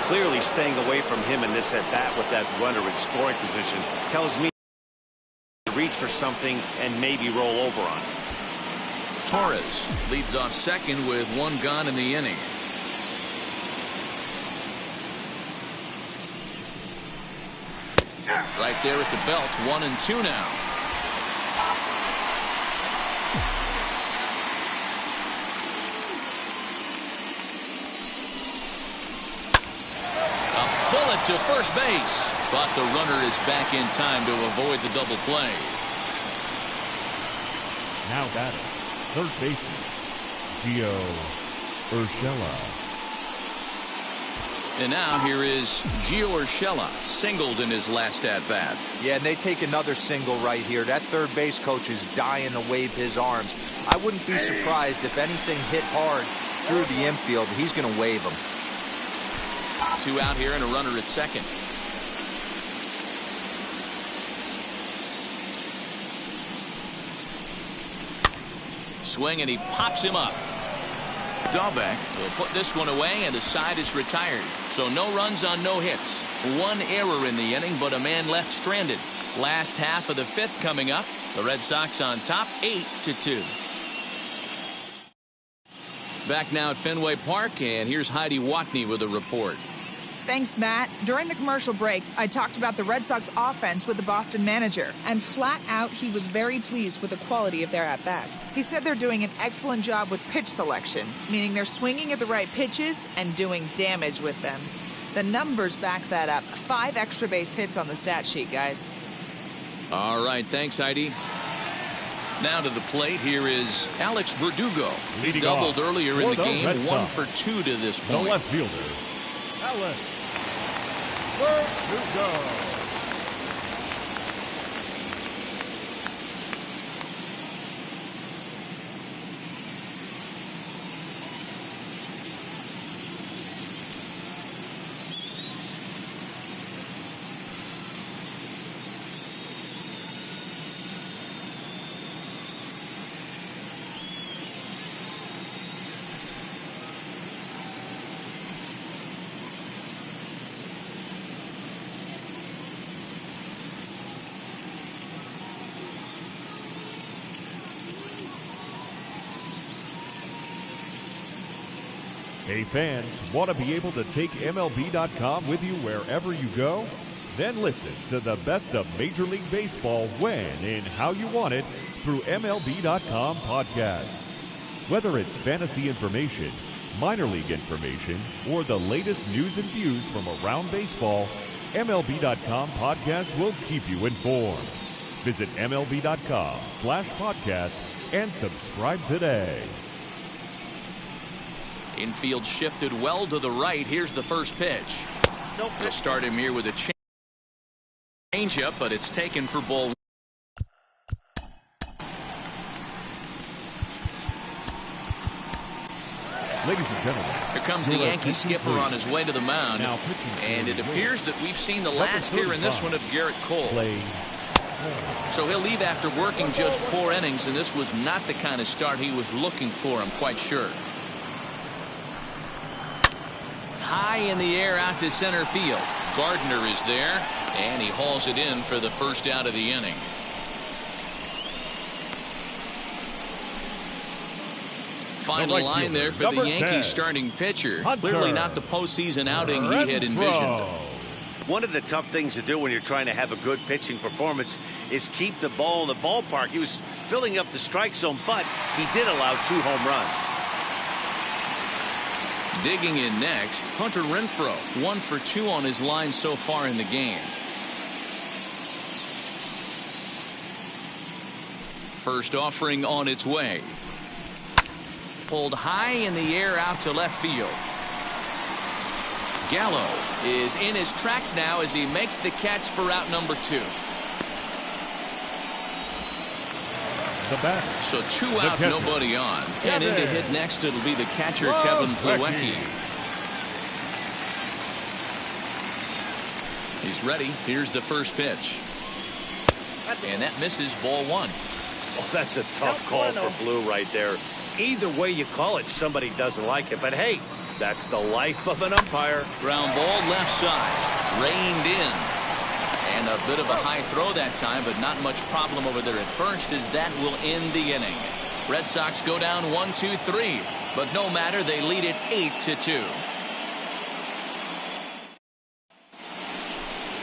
Clearly staying away from him in this at-bat with that runner in scoring position tells me to reach for something and maybe roll over on it. Torres leads off second with 1 gone in the inning. Right there at the belt, 1-2 now. A bullet to first base, but the runner is back in time to avoid the double play. Now batting, third baseman, Gio Urshela. And now here is Gio Urshela, singled in his last at-bat. Yeah, and they take another single right here. That third base coach is dying to wave his arms. I wouldn't be surprised if anything hit hard through the infield. He's going to wave them. 2 out here and a runner at second. Swing and he pops him up. Dahlbeck will put this one away and the side is retired. So no runs on no hits. 1 error in the inning, but a man left stranded. Last half of the 5th coming up. The Red Sox on top 8-2. Back now at Fenway Park, and here's Heidi Watney with a report. Thanks, Matt. During the commercial break, I talked about the Red Sox offense with the Boston manager, and flat out, he was very pleased with the quality of their at-bats. He said they're doing an excellent job with pitch selection, meaning they're swinging at the right pitches and doing damage with them. The numbers back that up. 5 extra base hits on the stat sheet, guys. All right, thanks, Heidi. Now to the plate, here is Alex Verdugo. He doubled earlier in the game, 1 for 2 to this point. The left fielder, Alex Verdugo. Hey fans, want to be able to take MLB.com with you wherever you go? Then listen to the best of Major League Baseball when and how you want it through MLB.com podcasts. Whether it's fantasy information, minor league information, or the latest news and views from around baseball, MLB.com podcast will keep you informed. Visit MLB.com/podcast and subscribe today. Infield shifted well to the right. Here's the first pitch. They'll start him here with a changeup, but it's taken for ball. Ladies and gentlemen, here comes the Yankee skipper on his way to the mound, and it appears that we've seen the last here in this one of Garrett Cole. So he'll leave after working just 4 innings, and this was not the kind of start he was looking for, I'm quite sure. High in the air out to center field. Gardner is there, and he hauls it in for the first out of the inning. final line there for the Yankees starting pitcher. Clearly not the postseason outing he had envisioned. One of the tough things to do when you're trying to have a good pitching performance is keep the ball in the ballpark. He was filling up the strike zone, but he did allow 2 home runs. Digging in next, Hunter Renfroe, 1 for 2 on his line so far in the game. First offering on its way. Pulled high in the air out to left field. Gallo is in his tracks now as he makes the catch for out number 2. The batter. So 2 out, nobody on. And in to hit next, it'll be the catcher, Kevin Plawecki. He's ready. Here's the first pitch. And that misses, ball 1. Oh, that's a tough call for Blue right there. Either way you call it, somebody doesn't like it. But hey, that's the life of an umpire. Ground ball left side. Reined in. And a bit of a high throw that time, but not much problem over there at first, as that will end the inning. Red Sox go down 1-2-3. But no matter, they lead it 8-2.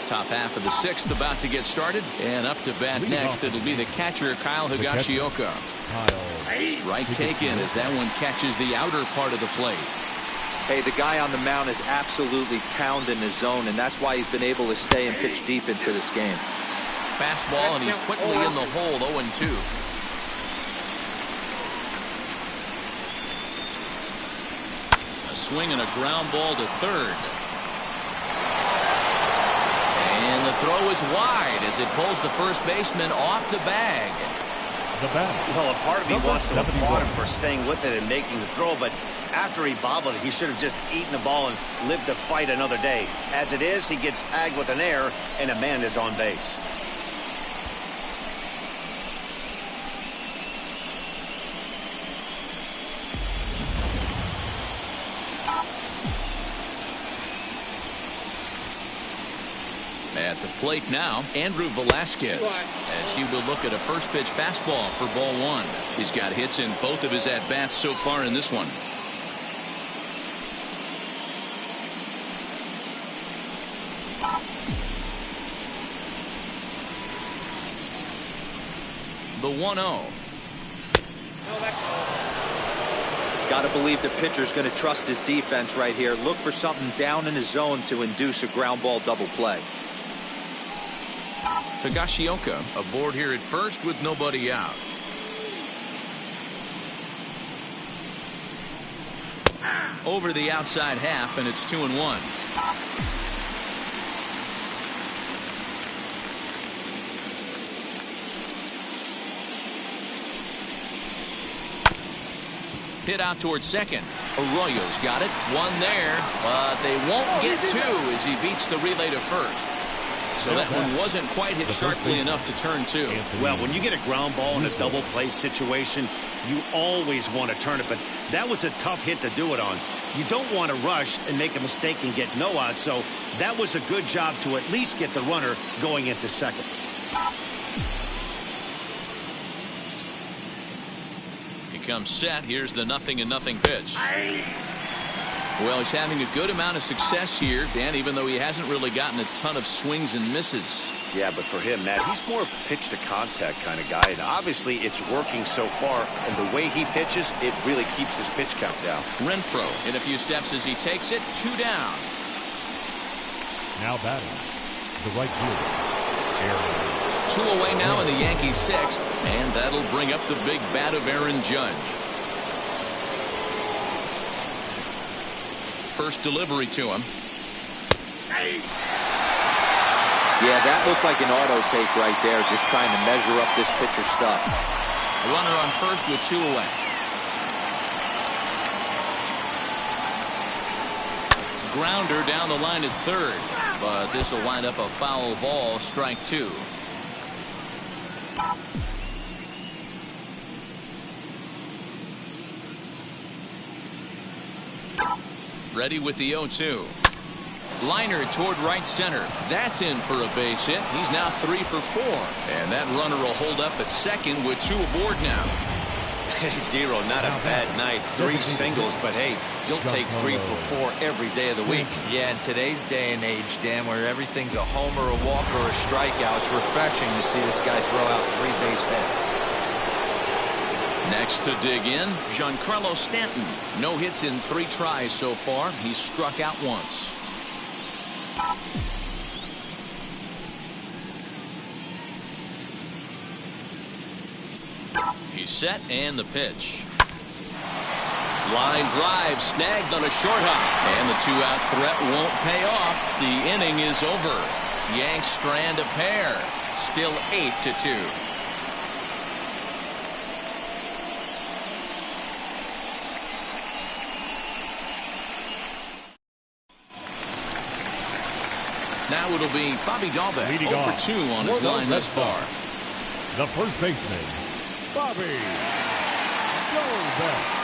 Top half of the 6th about to get started. And up to bat next, it'll be the catcher, Kyle Higashioka. Strike taken as that one catches the outer part of the plate. Hey, the guy on the mound is absolutely pounding his zone, and that's why he's been able to stay and pitch deep into this game. Fastball, and he's quickly in the hole, 0-2. A swing and a ground ball to third. And the throw is wide as it pulls the first baseman off the bag. Well, a part of me wants to applaud him for staying with it and making the throw, but after he bobbled it, he should have just eaten the ball and lived to fight another day. As it is, he gets tagged with an error, and a man is on base. At the plate now, Andrew Velasquez, as he will look at a first pitch fastball for ball 1. He's got hits in both of his at-bats so far in this one. The 1-0. Got to believe the pitcher's going to trust his defense right here. Look for something down in his zone to induce a ground ball double play. Higashioka aboard here at first with nobody out. Over the outside half, and it's 2-1. Hit out towards second. Arroyo's got it. 1 there, but they won't get 2 as he beats the relay to first. So that one wasn't quite hit sharply enough to turn 2. Well, when you get a ground ball in a double play situation, you always want to turn it, but that was a tough hit to do it on. You don't want to rush and make a mistake and get no out, so that was a good job to at least get the runner going into second. He comes set. Here's the 0-0 pitch. Well, he's having a good amount of success here, Dan, even though he hasn't really gotten a ton of swings and misses. Yeah, but for him, Matt, he's more of a pitch-to-contact kind of guy, and obviously it's working so far, and the way he pitches, it really keeps his pitch count down. Renfroe in a few steps as he takes it. 2 down. Now batting, the right fielder, Aaron. 2 away now in the Yankees' 6th, and that'll bring up the big bat of Aaron Judge. First delivery to him. Yeah, that looked like an auto take right there, just trying to measure up this pitcher's stuff. A runner on first with 2 away. Grounder down the line at third, but this will wind up a foul ball, strike 2. Ready with the 0-2. Liner toward right center. That's in for a base hit. He's now 3 for 4. And that runner will hold up at second with 2 aboard now. Dero, not a bad night. 3 singles, but hey, you'll take 3 for 4 every day of the week. Yeah, in today's day and age, Dan, where everything's a homer, a walk, or a strikeout, it's refreshing to see this guy throw out 3 base hits. Next to dig in, Giancarlo Stanton. No hits in 3 tries so far. He's struck out once. He's set, and the pitch. Line drive snagged on a short hop, and the 2-out threat won't pay off. The inning is over. Yanks strand a pair. Still 8-2. Now it'll be Bobby Dahlbeck, 0 for 2 on his line thus far. The first baseman, Bobby Dahlbeck.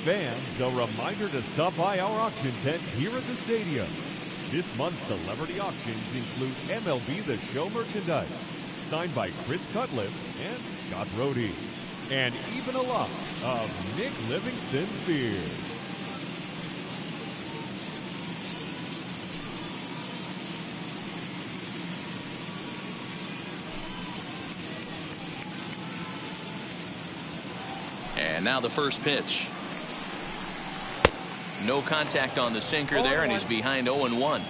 Fans, a reminder to stop by our auction tent here at the stadium. This month's celebrity auctions include MLB The Show merchandise, signed by Chris Cutliff and Scott Rohde, and even a lot of Nick Livingston's beard. And now the first pitch. No contact on the sinker there, and he's behind 0-1.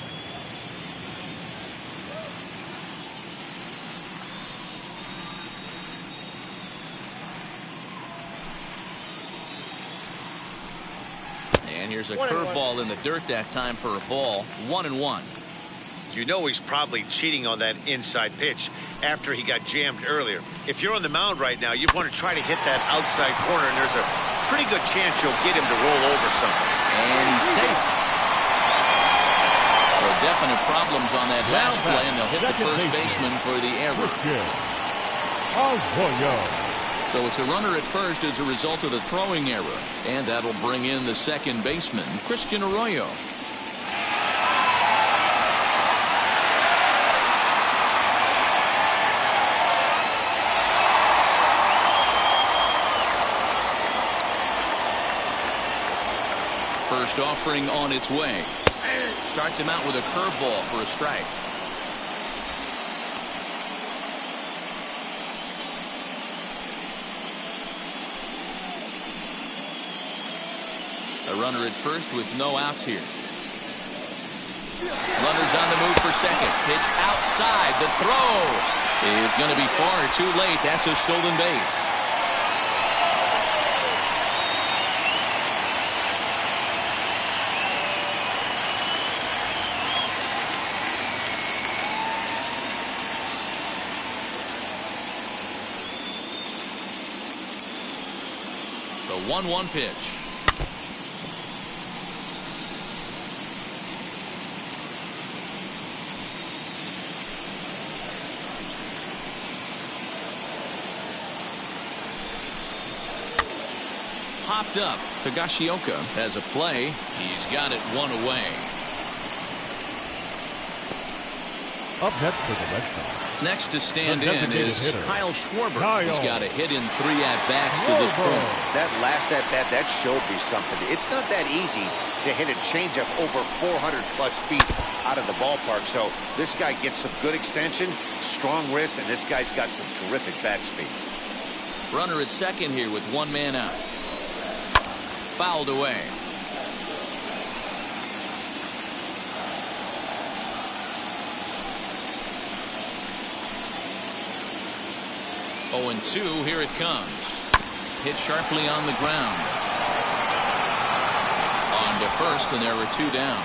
And here's a curveball in the dirt that time for a ball. 1-1. You know he's probably cheating on that inside pitch after he got jammed earlier. If you're on the mound right now, you want to try to hit that outside corner, and there's a pretty good chance you'll get him to roll over something. And he's safe. So definite problems on that last play, and they'll hit the first baseman for the error. So it's a runner at first as a result of the throwing error. And that'll bring in the second baseman, Christian Arroyo. First offering on its way. Starts him out with a curveball for a strike. A runner at first with no outs here. Runners on the move for second. Pitch outside. The throw is going to be far too late. That's a stolen base. The 1-1 pitch. Popped up. Higashioka has a play. He's got it one away. Up next for the Red Sox. Next to stand in is Kyle Schwarber. He's got a hit in 3 at-bats to this point. That last at-bat, that showed me something. It's not that easy to hit a changeup over 400-plus feet out of the ballpark. So this guy gets some good extension, strong wrist, and this guy's got some terrific bat speed. Runner at second here with one man out. Fouled away. Oh, and 2, here it comes. Hit sharply on the ground. On to first, and there were 2 down.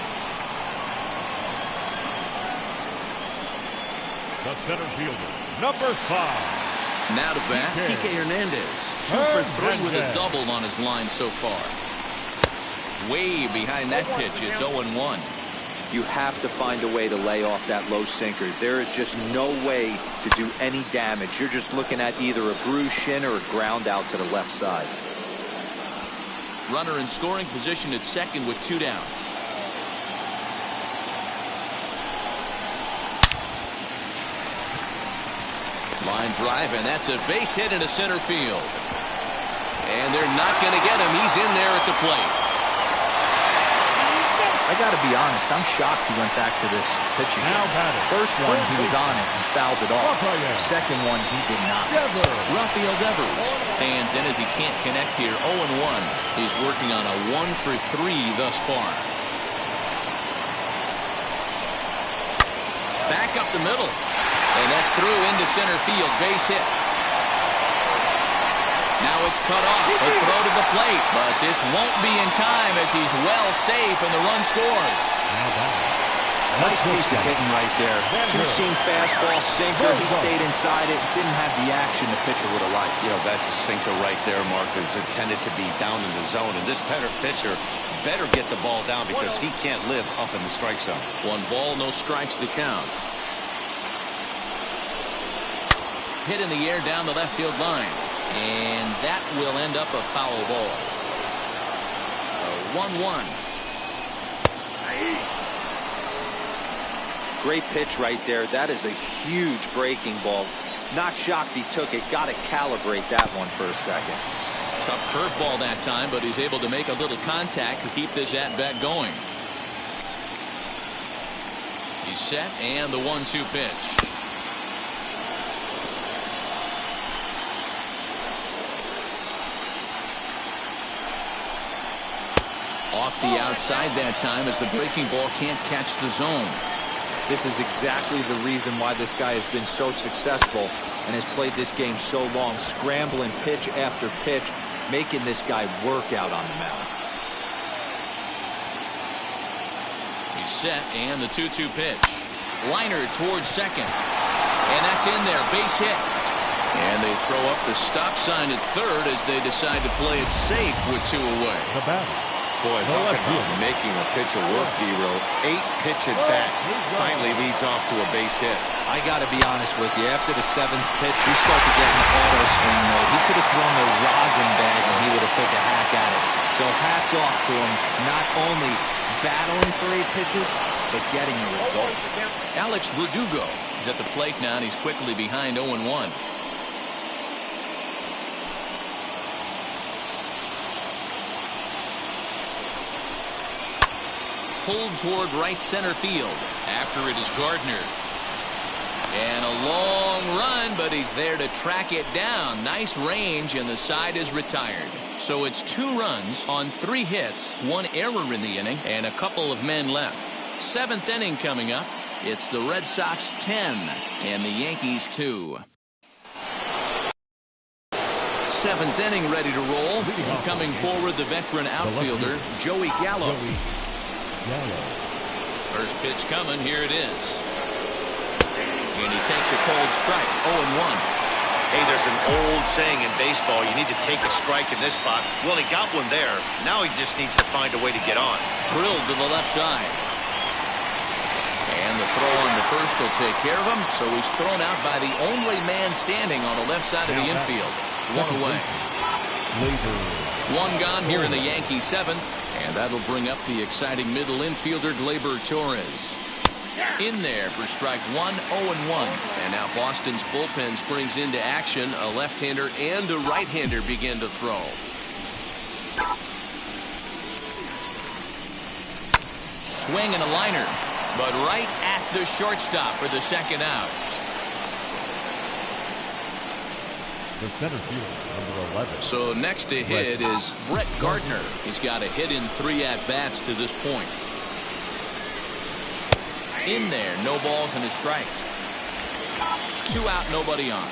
The center fielder, number 5. Now to bat, Kike Hernandez. 2 for 3 with a double on his line so far. Way behind that pitch, it's 0-1. You have to find a way to lay off that low sinker. There is just no way to do any damage. You're just looking at either a bruised shin or a ground out to the left side. Runner in scoring position at second with 2 down. Line drive, and that's a base hit into center field. And they're not going to get him. He's in there at the plate. I got to be honest, I'm shocked he went back to this pitching. First one, he was on it and fouled it off. Second one, he did not. Rafael Devers stands in as he can't connect here. 0-1. He's working on a 1 for 3 thus far. Back up the middle. And that's through into center field. Base hit. Now it's cut off. A throw to the plate, but this won't be in time as he's well safe and the run scores. Nice piece of hitting right there. 2-seam fastball, sinker. He stayed inside it. Didn't have the action the pitcher would have liked. You know, that's a sinker right there, Mark. It's intended to be down in the zone. And this pitcher better get the ball down because he can't live up in the strike zone. 1 ball, no strikes to count. Hit in the air down the left field line. And that will end up a foul ball. 1-1. Great pitch right there. That is a huge breaking ball. Not shocked he took it. Got to calibrate that one for a second. Tough curveball that time, but he's able to make a little contact to keep this at-bat going. He's set, and the 1-2 pitch. Off the outside that time as the breaking ball can't catch the zone. This is exactly the reason why this guy has been so successful and has played this game so long, scrambling pitch after pitch, making this guy work out on the mound. He's set, and the 2-2 pitch. Liner towards second. And that's in there. Base hit. And they throw up the stop sign at third as they decide to play it safe with 2 away. The batter. Boy, talking about making a pitcher work, D-Row. 8-pitch at bat finally leads off to a base hit. I got to be honest with you. After the 7th pitch, you start to get an auto swing mode. He could have thrown the rosin bag and he would have took a hack at it. So hats off to him, not only battling for 8 pitches, but getting a result. Alex Verdugo is at the plate now, and he's quickly behind 0-1. Pulled toward right center field. After it is Gardner. And a long run, but he's there to track it down. Nice range, and the side is retired. So it's 2 runs on 3 hits, 1 error in the inning, and a couple of men left. 7th inning coming up. It's the Red Sox 10 and the Yankees 2. 7th inning ready to roll. Coming forward, the veteran outfielder, Joey Gallo. First pitch coming. Here it is. And he takes a cold strike. 0-1. Hey, there's an old saying in baseball, you need to take a strike in this spot. Well, he got one there. Now he just needs to find a way to get on. Drilled to the left side. And the throw on the first will take care of him. So he's thrown out by the only man standing on the left side of the infield. 1 away. 1 gone here in the Yankee 7th. And that'll bring up the exciting middle infielder, Gleyber Torres. In there for strike 1, 0-1. And now Boston's bullpen springs into action. A left-hander and a right-hander begin to throw. Swing and a liner, but right at the shortstop for the 2nd out. The center fielder, number 11. So next to hit is Brett Gardner. He's got a hit in 3 at-bats to this point. In there, no balls and a strike. 2 out, nobody on.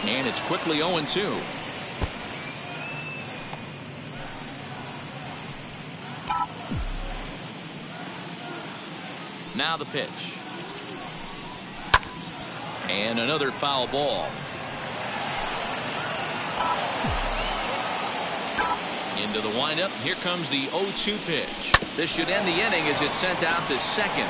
And it's quickly 0-2. Now the pitch. And another foul ball. Into the windup. Here comes the 0-2 pitch. This should end the inning as it's sent out to second.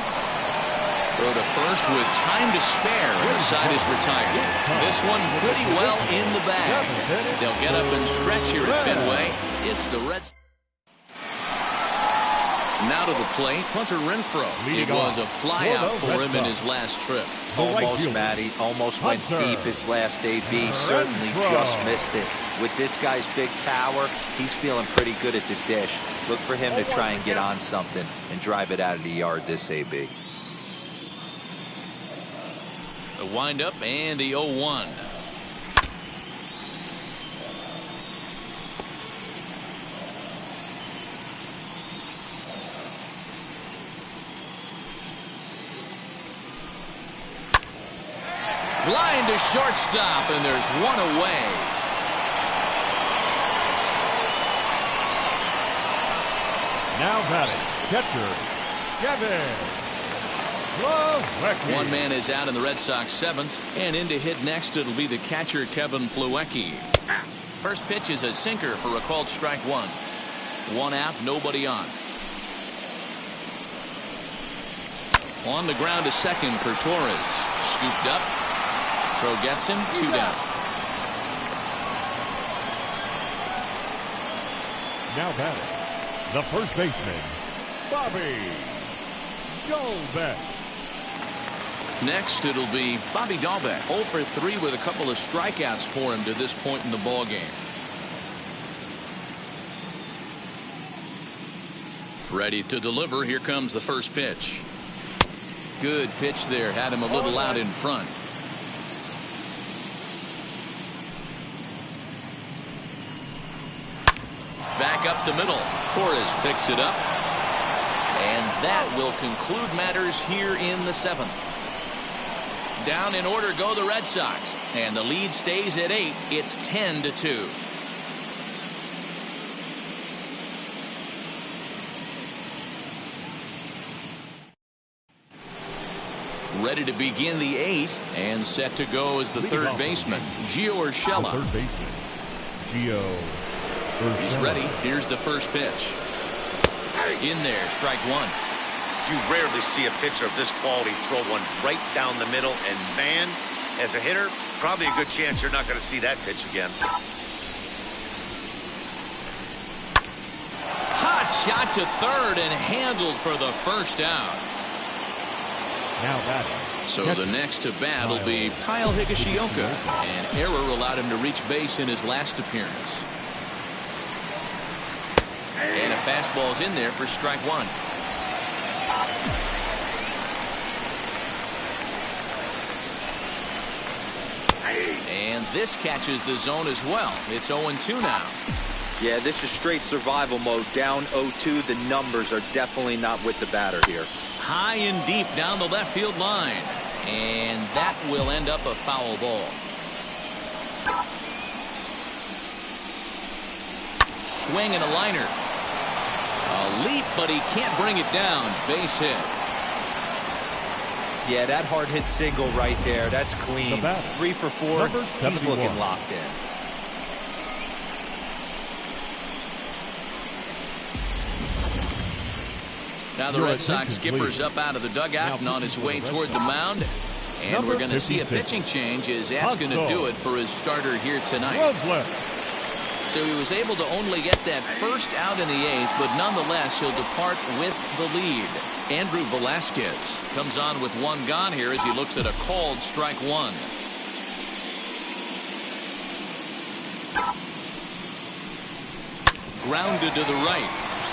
Throw to first with time to spare, and the side is retired. This one pretty well in the bag. They'll get up and stretch here at Fenway. It's the Reds. Now to the plate, Hunter Renfroe. It was a flyout for him in his last trip. Almost, Matty. Almost went deep his last AB. Certainly just missed it. With this guy's big power, he's feeling pretty good at the dish. Look for him to try and get on something and drive it out of the yard this AB. The windup and the 0-1. Line to shortstop, and there's 1 away. Now batting, catcher, Kevin Plawecki. 1 man is out in the Red Sox 7th, and in to hit next it'll be the catcher Kevin Plawecki. First pitch is a sinker for a called strike 1. 1 out, nobody on. On the ground to second for Torres. Scooped up. Throw gets him. 2 down. Now batting, the first baseman, Bobby Dalbec. Next, it'll be Bobby Dalbec, 0 for 3 with a couple of strikeouts for him to this point in the ball game. Ready to deliver. Here comes the first pitch. Good pitch there. Had him a little out in front. Back up the middle. Torres picks it up. And that will conclude matters here in the 7th. Down in order go the Red Sox. And the lead stays at 8. It's 10-2. Ready to begin the 8th and set to go as the third baseman, Gio Urshela. Third baseman, Gio Urshela. He's ready. Here's the first pitch. In there, strike one. You rarely see a pitcher of this quality throw one right down the middle, and man, as a hitter, probably a good chance you're not going to see that pitch again. Hot shot to third and handled for the first out. Now batting. So the next to bat will be Kyle Higashioka. An error allowed him to reach base in his last appearance. And a fastball's in there for strike one. And this catches the zone as well. It's 0-2 now. Yeah, this is straight survival mode. Down 0-2. The numbers are definitely not with the batter here. High and deep down the left field line. And that will end up a foul ball. Swing and a liner. A leap, but he can't bring it down. Base hit. Yeah, that hard hit single right there. That's clean. 3 for 4. He's looking locked in. Now the Red Sox skipper's up out of the dugout and on his way toward the mound. And we're going to see a pitching change as that's going to do it for his starter here tonight. So he was able to only get that first out in the 8th, but nonetheless he'll depart with the lead. Andrew Velasquez comes on with one gone here as he looks at a called strike one. Grounded to the right.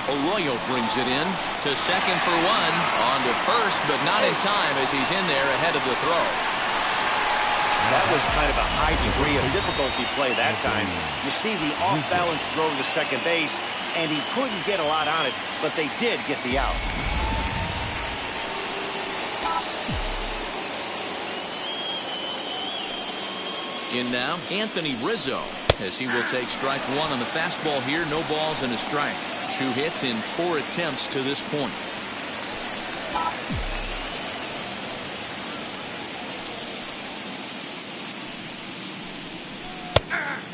Arroyo brings it in to second for one. On to first, but not in time as he's in there ahead of the throw. That was kind of a high degree of difficulty play that time. You see the off-balance throw to second base, and he couldn't get a lot on it, but they did get the out. In now, Anthony Rizzo, as he will take strike one on the fastball here. No balls and a strike. 2 hits in 4 attempts to this point.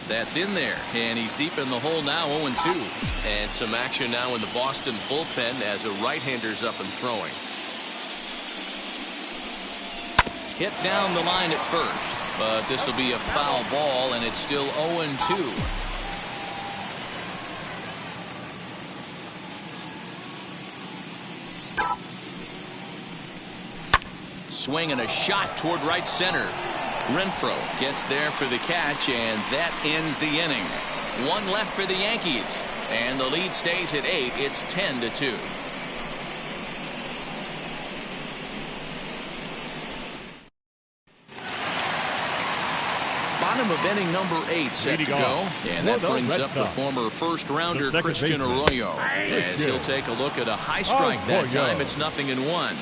That's in there, and he's deep in the hole now, 0-2. And some action now in the Boston bullpen as a right-hander's up and throwing. Hit down the line at first, but this will be a foul ball, and it's still 0-2. Swing and a shot toward right center. Renfroe gets there for the catch, and that ends the inning. 1 left for the Yankees, and the lead stays at 8. It's 10-2. Bottom of inning number 8 set to go, and that brings up the former first-rounder Christian Arroyo, as he'll take a look at a high strike that time. It's 0-1.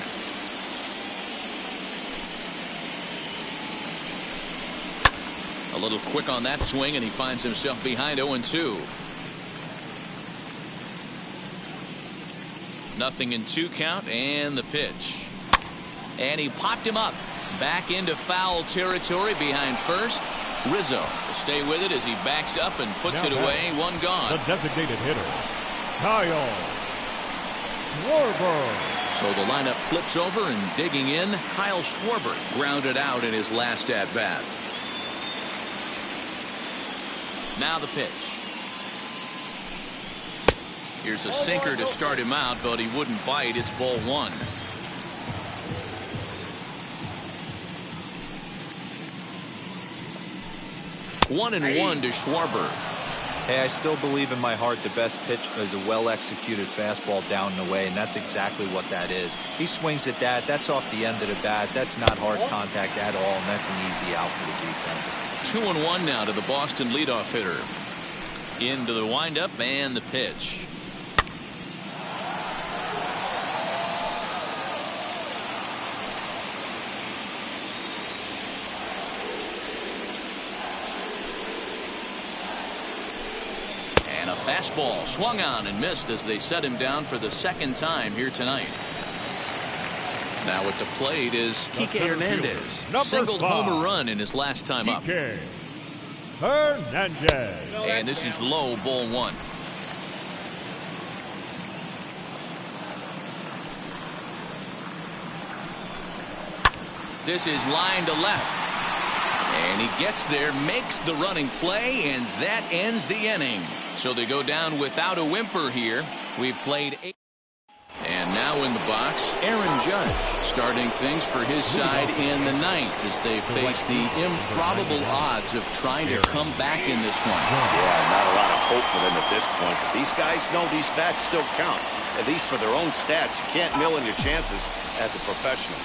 A little quick on that swing, and he finds himself behind 0-2. 0-2 count, and the pitch. And he popped him up. Back into foul territory behind first. Rizzo will stay with it as he backs up and puts it away. 1 gone. The designated hitter, Kyle Schwarber. So the lineup flips over, and digging in, Kyle Schwarber grounded out in his last at-bat. Now the pitch. Here's a sinker to start him out, but he wouldn't bite. It's ball 1. 1-1 to Schwarber. Hey, I still believe in my heart the best pitch is a well-executed fastball down and away, and that's exactly what that is. He swings at that. That's off the end of the bat. That's not hard contact at all, and that's an easy out for the defense. 2-1 now to the Boston leadoff hitter. Into the windup and the pitch. A fastball swung on and missed as they set him down for the second time here tonight. Now at the plate is Kike Hernandez. Singled home a run in his last time up. Hernandez. And this is low, ball 1. This is line to left. And he gets there, makes the running play, and that ends the inning. So they go down without a whimper here. We've played 8. And now in the box, Aaron Judge starting things for his side in the 9th as they face the improbable odds of trying to come back in this one. Yeah, not a lot of hope for them at this point. But these guys know these bats still count, at least for their own stats. You can't mill in your chances as a professional.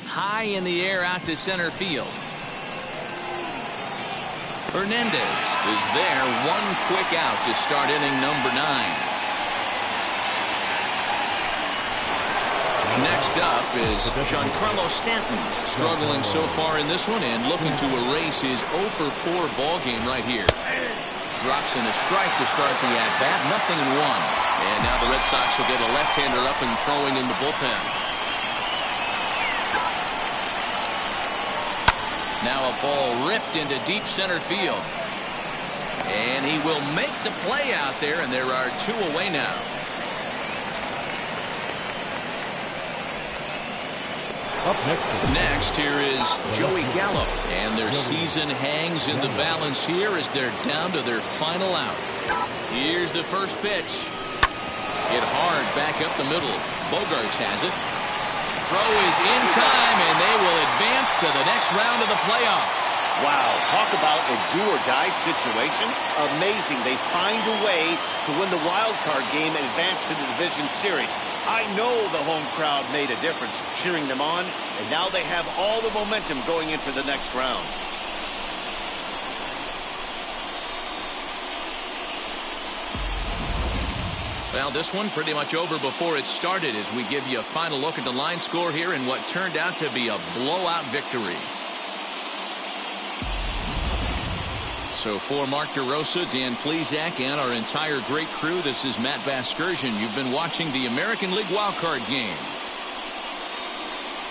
High in the air out to center field. Hernandez is there. One quick out to start inning number 9. Next up is Giancarlo Stanton, struggling so far in this one and looking to erase his 0-for-4 ball game right here. Drops in a strike to start the at-bat. 0-1. And now the Red Sox will get a left-hander up and throwing in the bullpen. Now a ball ripped into deep center field. And he will make the play out there, and there are 2 away now. Up next here is Joey Gallo. And their season hangs in the balance here as they're down to their final out. Here's the first pitch. Hit hard back up the middle. Bogarts has it. Throw is in time, and they will advance to the next round of the playoffs. Wow, talk about a do-or-die situation. Amazing. They find a way to win the wild card game and advance to the division series. I know the home crowd made a difference cheering them on, and now they have all the momentum going into the next round. Well, this one pretty much over before it started as we give you a final look at the line score here in what turned out to be a blowout victory. So for Mark DeRosa, Dan Plesac, and our entire great crew, this is Matt Vasgersian. You've been watching the American League wildcard game.